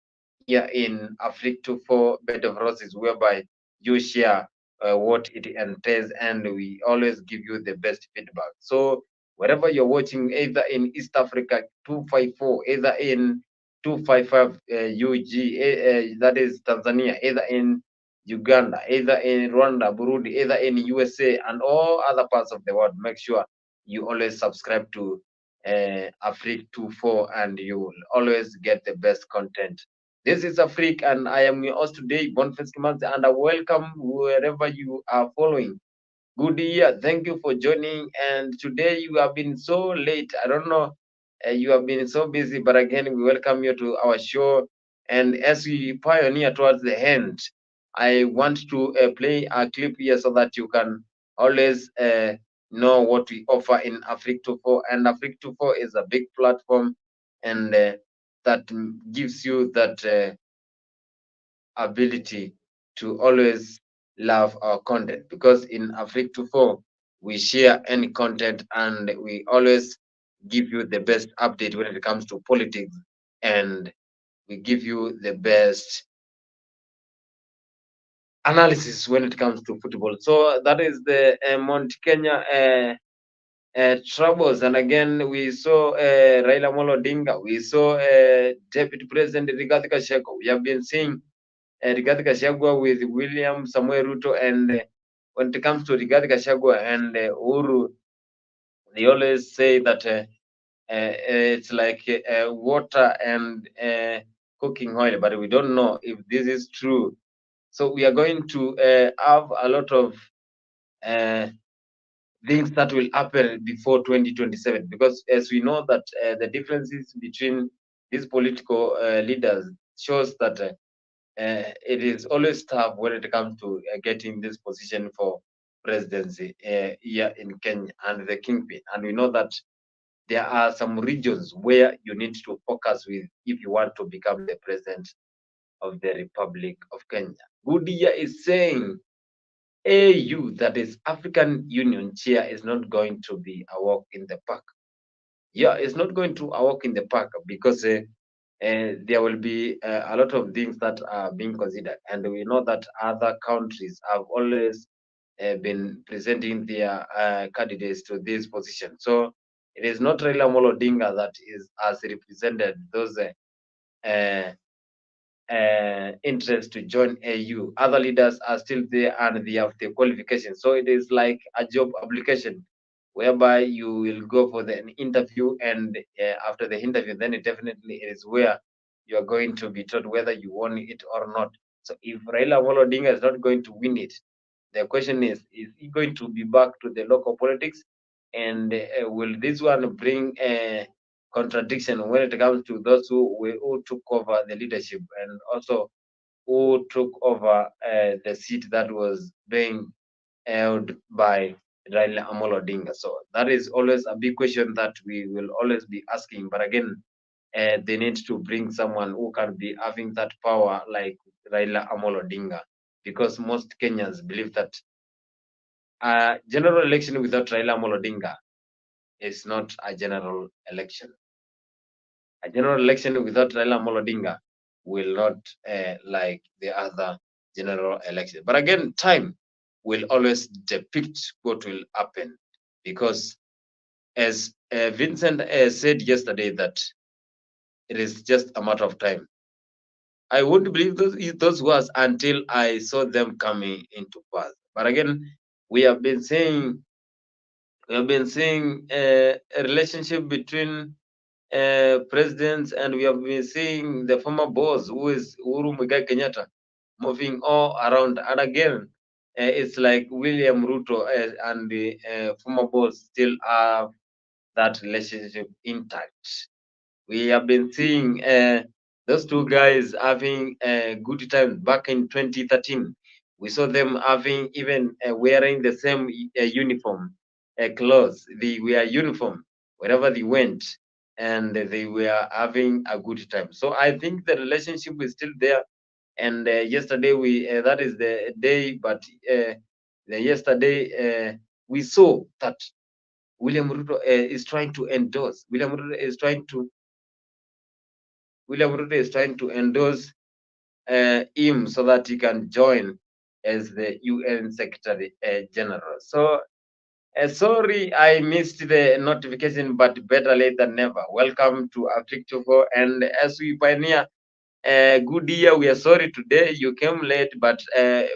here in Afrique 24 Bed of Roses, whereby you share what it entails, and we always give you the best feedback. So wherever you're watching, either in East Africa 254, either in 255 UG, that is Tanzania, either in Uganda, either in Rwanda, Burundi, either in USA, and all other parts of the world, make sure you always subscribe to Afrique 24, and you will always get the best content. This is Afrique, and I am your host today, Boniface Kimanzi, and I welcome wherever you are following. Good year. Thank you for joining. And today you have been so late. I don't know. You have been so busy, but again, we welcome you to our show. And as we pioneer towards the end, I want to play a clip here so that you can always know what we offer in Afrique 24. And Afrique 24 is a big platform, and that gives you that ability to always love our content, because in Afrique 24 we share any content, and we always give you the best update when it comes to politics, and we give you the best analysis when it comes to football. So that is the Mount Kenya troubles. And again, we saw Raila Amolo Odinga, we saw Deputy President Rigathi Gachagua. We have been seeing Rigathi Gachagua with William Samuel Ruto, and when it comes to Rigathi Gachagua and Uhuru, they always say that it's like water and cooking oil, but we don't know if this is true. So we are going to have a lot of things that will happen before 2027, because as we know that the differences between these political leaders shows that it is always tough when it comes to getting this position for presidency here in Kenya and the kingpin. And we know that there are some regions where you need to focus with if you want to become the president of the Republic of Kenya. Goodyear is saying AU, that is African Union chair, is not going to be a walk in the park. Yeah, it's not going to a walk in the park, because there will be a lot of things that are being considered, and we know that other countries have always been presenting their candidates to this position. So it is not Raila Amolo Odinga that has represented those interest to join AU. Other leaders are still there, and they have the qualification. So it is like a job application, whereby you will go for the interview, and after the interview, then it definitely is where you are going to be told whether you won it or not. So if Raila Amolo Odinga is not going to win it, the question is he going to be back to the local politics? And will this one bring a contradiction when it comes to those who took over the leadership, and also who took over the seat that was being held by Raila Amolo Odinga? So that is always a big question that we will always be asking. But again, they need to bring someone who can be having that power like Raila Amolo Odinga, because most Kenyans believe that a general election without Raila Amolo Odinga is not a general election. A general election without Raila Amolo Odinga will not like the other general election. But again, time will always depict what will happen, because as Vincent said yesterday, that it is just a matter of time. I wouldn't believe those words until I saw them coming into pass. But again, we have been seeing a relationship between presidents, and we have been seeing the former boss, who is Uhuru Muigai Kenyatta, moving all around. And again, it's like William Ruto and the former boss still have that relationship intact. We have been seeing those two guys having a good time back in 2013. We saw them having even wearing the same uniform clothes. They were uniform wherever they went, and they were having a good time. So I think the relationship is still there. And yesterday that is the day, but yesterday we saw that William Ruto is trying to endorse. William Ruto is trying to endorse him so that he can join as the UN Secretary General. So sorry, I missed the notification, but better late than never. Welcome to Africa, and as we pioneer good year, we are sorry today you came late, but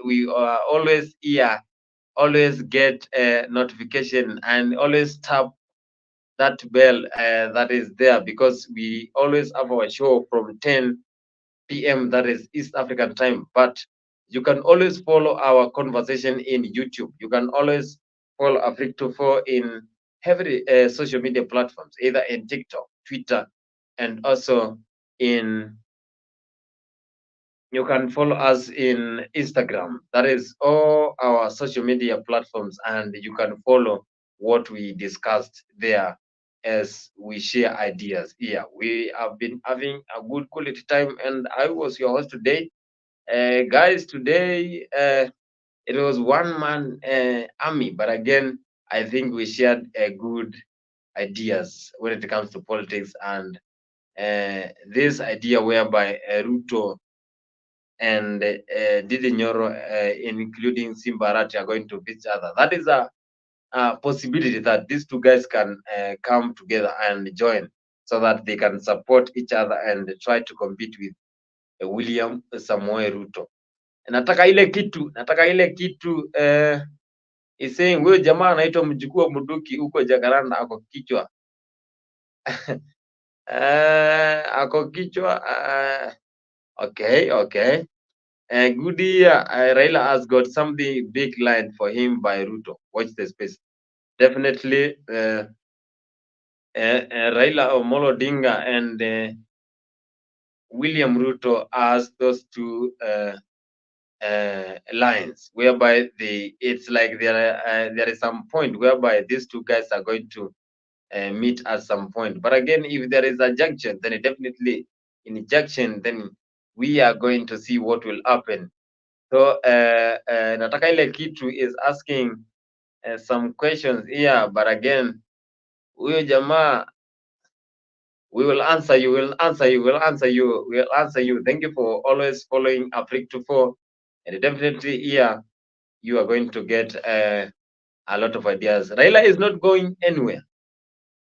we are always here, always get a notification, and always tap that bell that is there, because we always have our show from 10 p.m. that is East African time. But you can always follow our conversation in YouTube. You can always follow Africa in every social media platforms, either in TikTok, Twitter, and also in you can follow us in Instagram. That is all our social media platforms, and you can follow what we discussed there as we share ideas here. We have been having a good quality time, and I was your host today. Guys, today it was one man army, but again, I think we shared good ideas when it comes to politics, and this idea whereby Ruto and Ndindi Nyoro, including Simba, Arati, are going to beat each other. That is a possibility that these two guys can come together and join, so that they can support each other and try to compete with William Samoei Ruto. Nataka ile kitu is saying huyo jamaa anaitwa mjukuu wa Muduki huko Jakaranda, ako kichwa ako kichwa okay. Good year. Raila has got something big line for him by Ruto. Watch the space. Definitely, Raila Omolo Odinga and William Ruto has those two lines, whereby it's like there is some point whereby these two guys are going to meet at some point. But again, if there is a junction, then definitely in junction, then we are going to see what will happen. So nataka ile kitu is asking some questions here, but again, huyo jamaa, we will answer you. Thank you for always following Africa 4, and definitely here you are going to get a lot of ideas. Raila is not going anywhere.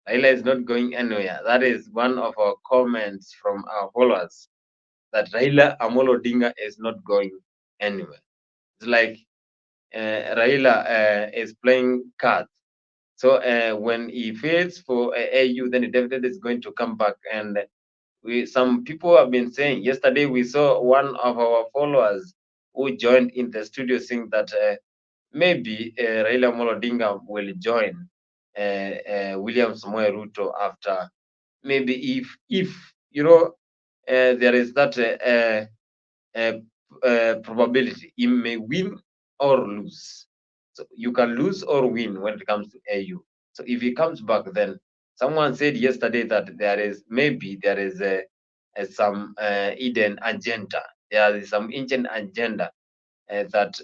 That is one of our comments from our followers, that Raila Amolo Odinga is not going anywhere. It's like Raila is playing cards. So when he fails for AU, then he definitely is going to come back. And some people have been saying, yesterday we saw one of our followers who joined in the studio saying that maybe Raila Amolo Odinga will join William Samoei Ruto after, maybe if you know there is that probability, he may win or lose. So you can lose or win when it comes to AU. So if he comes back, then someone said yesterday that there is some hidden agenda. There is some ancient agenda that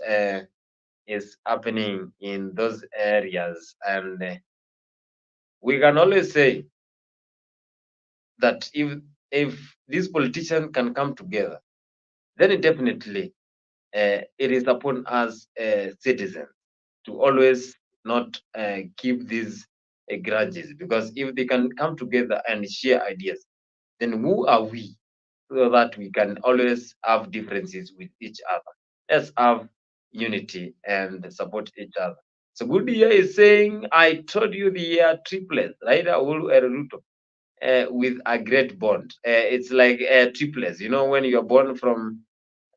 is happening in those areas, and we can always say that if these politicians can come together, then it definitely it is upon us citizens to always not keep these grudges, because if they can come together and share ideas, then who are we so that we can always have differences with each other? Let's have unity and support each other. So Good Year is saying, I told you the year triplets, right? Ruto, with a great bond. It's like triplets. You know, when you are born from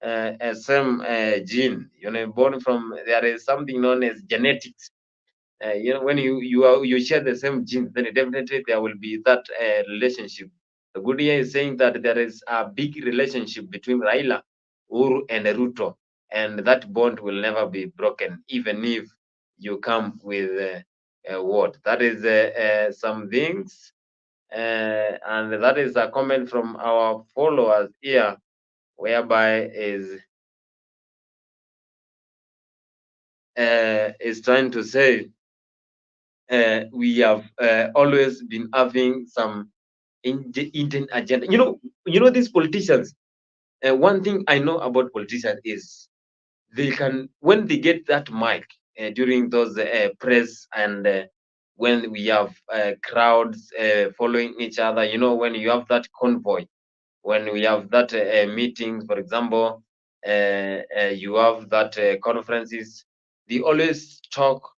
same gene, you know, born from, there is something known as genetics. You know, when you share the same genes, then definitely there will be that relationship. The Good Year is saying that there is a big relationship between Raila, Uhuru, and Ruto, and that bond will never be broken, even if you come with what. That is some things, and that is a comment from our followers here, whereby is trying to say we have always been having some Indian agenda. You know these politicians. One thing I know about politicians is they can, when they get that mic during those press, and when we have crowds following each other. You know, when you have that convoy, when we have that meetings, for example, you have that conferences. They always talk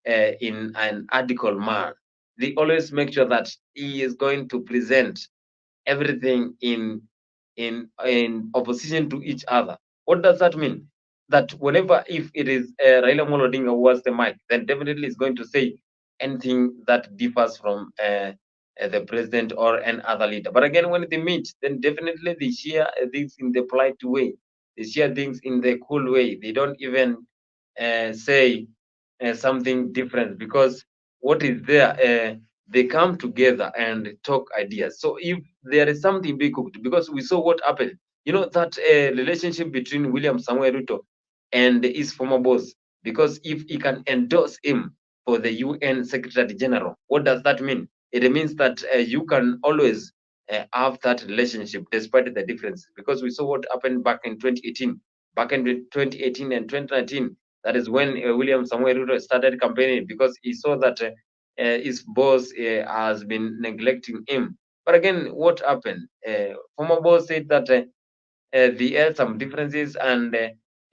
in an article man. They always make sure that he is going to present everything in opposition to each other. What does that mean? That whenever, if it is Raila Amolo Odinga who has the mic, then definitely is going to say anything that differs from the president or any other leader. But again, when they meet, then definitely they share things in the polite way. They share things in the cool way. They don't even say something different, because what is there, they come together and talk ideas. So if there is something being cooked, because we saw what happened, you know, that relationship between William Samuel Ruto and his former boss, because if he can endorse him for the UN Secretary General, what does that mean? It means that you can always have that relationship despite the differences, because we saw what happened back in 2018. Back in 2018 and 2019, that is when William Samuel Ruto started campaigning, because he saw that his boss has been neglecting him. But again, what happened? Former boss said that they had some differences, and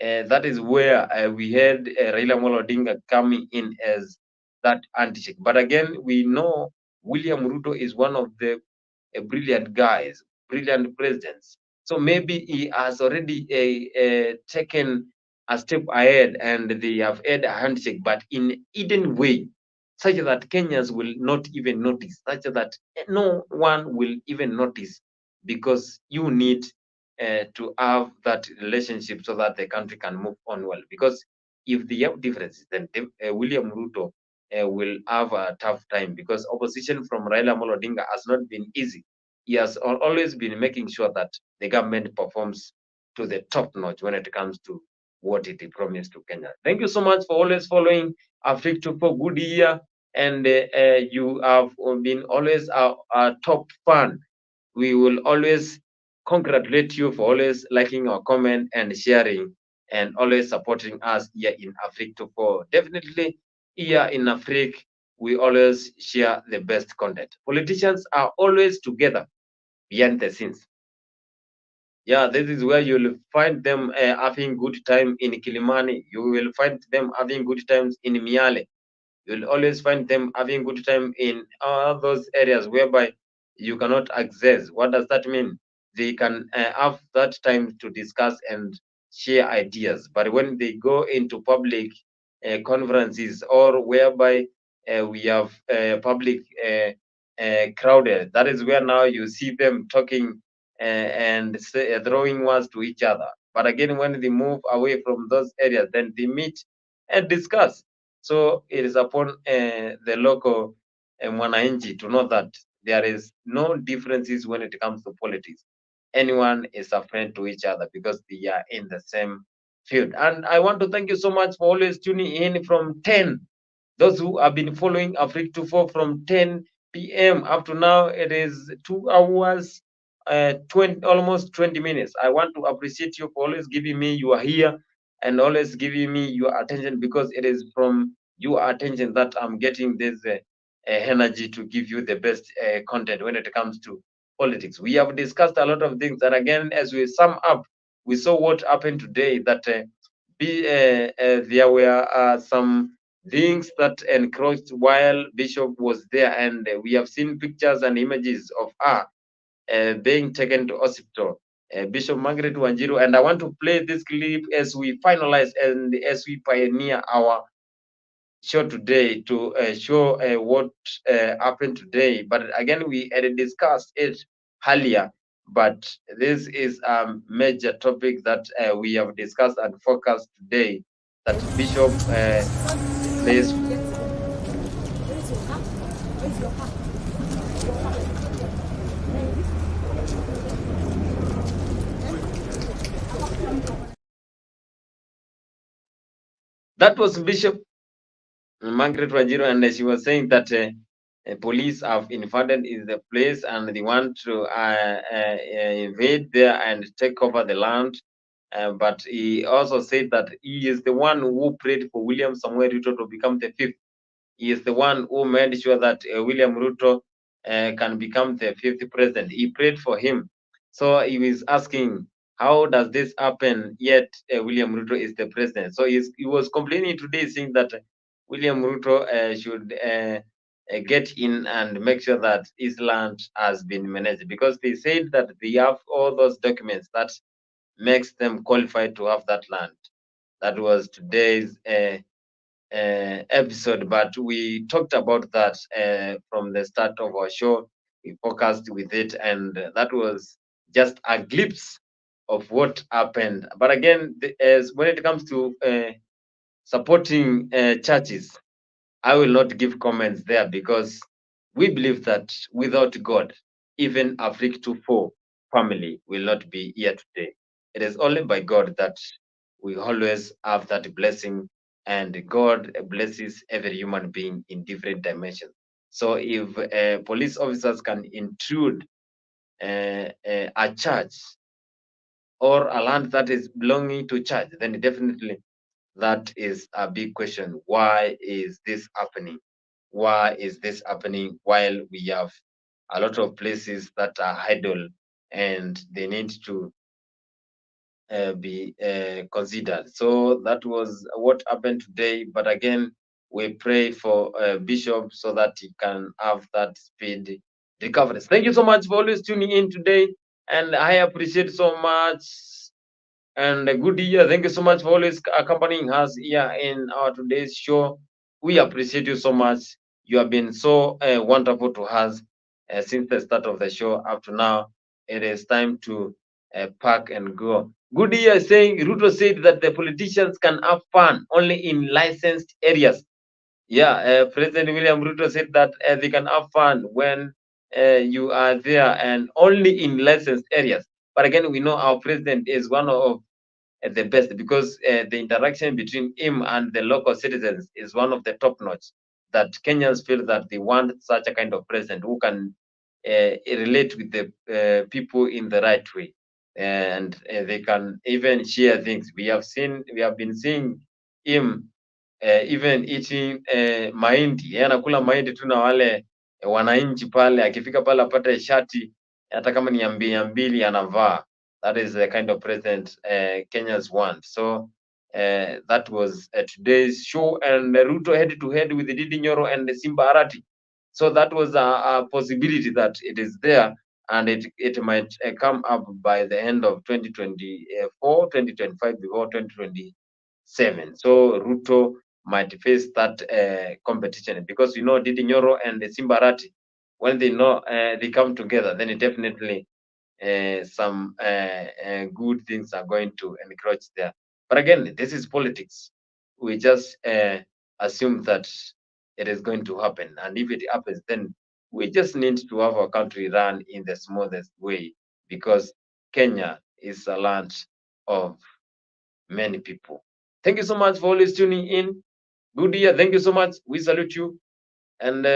that is where we had Raila Amolo Odinga coming in as that handshake. But again, we know William Ruto is one of the brilliant guys, brilliant presidents. So maybe he has already taken a step ahead, and they have had a handshake, but in hidden way, such that Kenyans will not even notice, such that no one will even notice, because you need to have that relationship so that the country can move on well. Because if they have differences, then William Ruto will have a tough time, because opposition from Raila Amolo Odinga has not been easy. He has always been making sure that the government performs to the top notch when it comes to what it promised to Kenya. Thank you so much for always following Africa for Good Year, and you have been always our top fan. We will always congratulate you for always liking our comment and sharing, and always supporting us here in Africa for. Definitely here in Africa, we always share the best content. Politicians are always together behind the scenes. Yeah, this is where you'll find them having good time in Kilimani. You will find them having good times in Miale. You'll always find them having good time in all those areas whereby you cannot access. What does that mean? They can have that time to discuss and share ideas. But when they go into public conferences, or whereby we have public crowded, that is where now you see them talking and throwing words to each other. But again, when they move away from those areas, then they meet and discuss. So it is upon the local mwananchi to know that there is no differences when it comes to politics. Anyone is a friend to each other, because they are in the same field. And I want to thank you so much for always tuning in from 10. Those who have been following Africa 24 from 10 p.m. up to now, it is 2 hours, 20, almost 20 minutes. I want to appreciate you for always giving me your here and always giving me your attention, because it is from your attention that I'm getting this energy to give you the best content when it comes to politics. We have discussed a lot of things, and again, as we sum up, we saw what happened today, that there were some things that encroached while Bishop was there, and we have seen pictures and images of her being taken to hospital. Bishop Margaret Wanjiru, and I want to play this clip as we finalize and as we pioneer our show today to show what happened today. But again, we had discussed it earlier, but this is a major topic that we have discussed and focused today, that Bishop plays. That was Bishop Margaret Wanjiru, and she was saying that police have invaded in the place and they want to invade there and take over the land. But he also said that he is the one who prayed for William Samuel Ruto to become the fifth. He is the one who made sure that William Ruto can become the fifth president. He prayed for him. So he was asking, how does this happen, yet William Ruto is the president? So he was complaining today, saying that William Ruto should get in and make sure that his land has been managed, because they said that they have all those documents that makes them qualified to have that land. That was today's episode, but we talked about that from the start of our show. We focused with it, and that was just a glimpse of what happened. But again, as when it comes to supporting churches, I will not give comments there, because we believe that without God, even Africa 2-4 family will not be here today. It is only by God that we always have that blessing, and God blesses every human being in different dimensions. So if police officers can intrude a church or a land that is belonging to church, then definitely that is a big question. Why is this happening? Why is this happening while we have a lot of places that are idle and they need to be considered? So that was what happened today. But again, we pray for Bishop so that he can have that speed recovery. Thank you so much for always tuning in today, and I appreciate so much. And a good year. Thank you so much for always accompanying us here in our today's show. We appreciate you so much. You have been so wonderful to us since the start of the show up to now. It is time to pack and go. Good year saying Ruto said that the politicians can have fun only in licensed areas. Yeah, President William Ruto said that they can have fun when you are there and only in licensed areas. But again, we know our president is one of the best, because the interaction between him and the local citizens is one of the top notch, that Kenyans feel that they want such a kind of president who can relate with the people in the right way, and they can even share things. We have been seeing him even eating mahindi. Yeye anakula mahindi tu na wale wananchi pale, akifika pale apate shati hata kama ni ya mbili anavaa. That is the kind of president Kenyans want. So that was today's show, and Ruto head to head with Ndindi Nyoro and Simba Arati. So that was a possibility that it is there, and it might come up by the end of 2024, 2025, before 2027. So Ruto might face that competition, because Ndindi Nyoro and Simba Arati, when they know they come together, then it definitely some good things are going to encroach there. But again, this is politics. We just assume that it is going to happen. And if it happens, then we just need to have our country run in the smoothest way, because Kenya is a land of many people. Thank you so much for always tuning in. Good year. Thank you so much. We salute you. And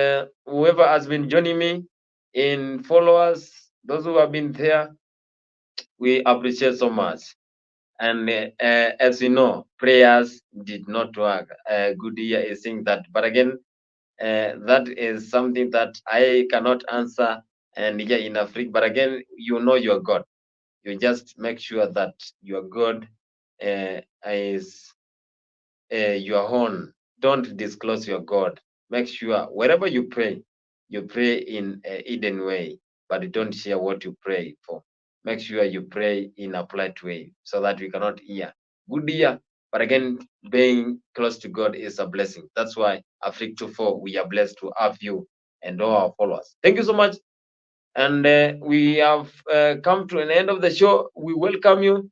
whoever has been joining me in followers, those who have been there, we appreciate so much. And as you know, prayers did not work. Good year is saying that. But again, That is something that I cannot answer and here in Africa. But again, you know your God. You just make sure that your God is your own. Don't disclose your God. Make sure wherever you pray in a hidden way, but don't share what you pray for. Make sure you pray in a polite way so that we cannot hear. Good ear. But again, being close to God is a blessing. That's why Africa 24, we are blessed to have you and all our followers. Thank you so much. And we have come to an end of the show. We welcome you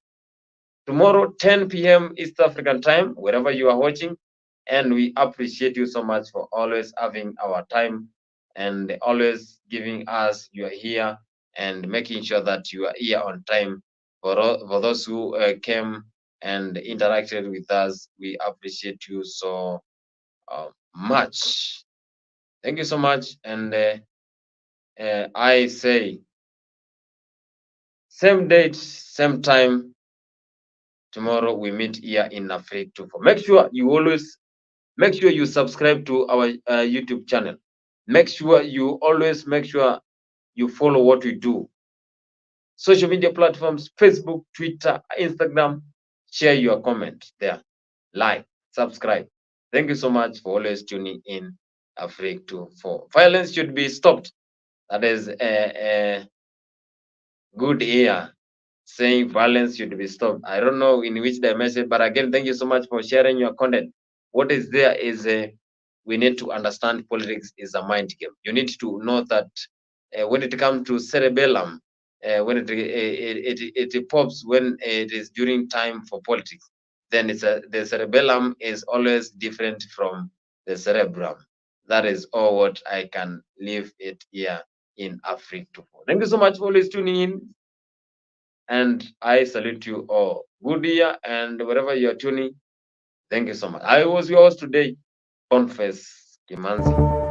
tomorrow, 10 p.m. East African time, wherever you are watching. And we appreciate you so much for always having our time and always giving us your ear and making sure that you are here on time. For those who came and interacted with us, we appreciate you so much. Thank you so much. And I say, same date, same time, tomorrow we meet here in Africa 24. Make sure you subscribe to our YouTube channel. Make sure you follow what we do. Social media platforms, Facebook, Twitter, Instagram. Share your comment there. Like, subscribe. Thank you so much for always tuning in Africa 24. Violence should be stopped. That is a good ear saying violence should be stopped. I don't know in which dimension, but again, thank you so much for sharing your content. What is there is we need to understand politics is a mind game. You need to know that when it comes to cerebellum, when it pops when it is during time for politics, then the cerebellum is always different from the cerebrum. That is all what I can leave it here in Africa. Thank you so much for always tuning in. And I salute you all. Good year, and wherever you're tuning, thank you so much. I was yours today, Confess Kimanzi.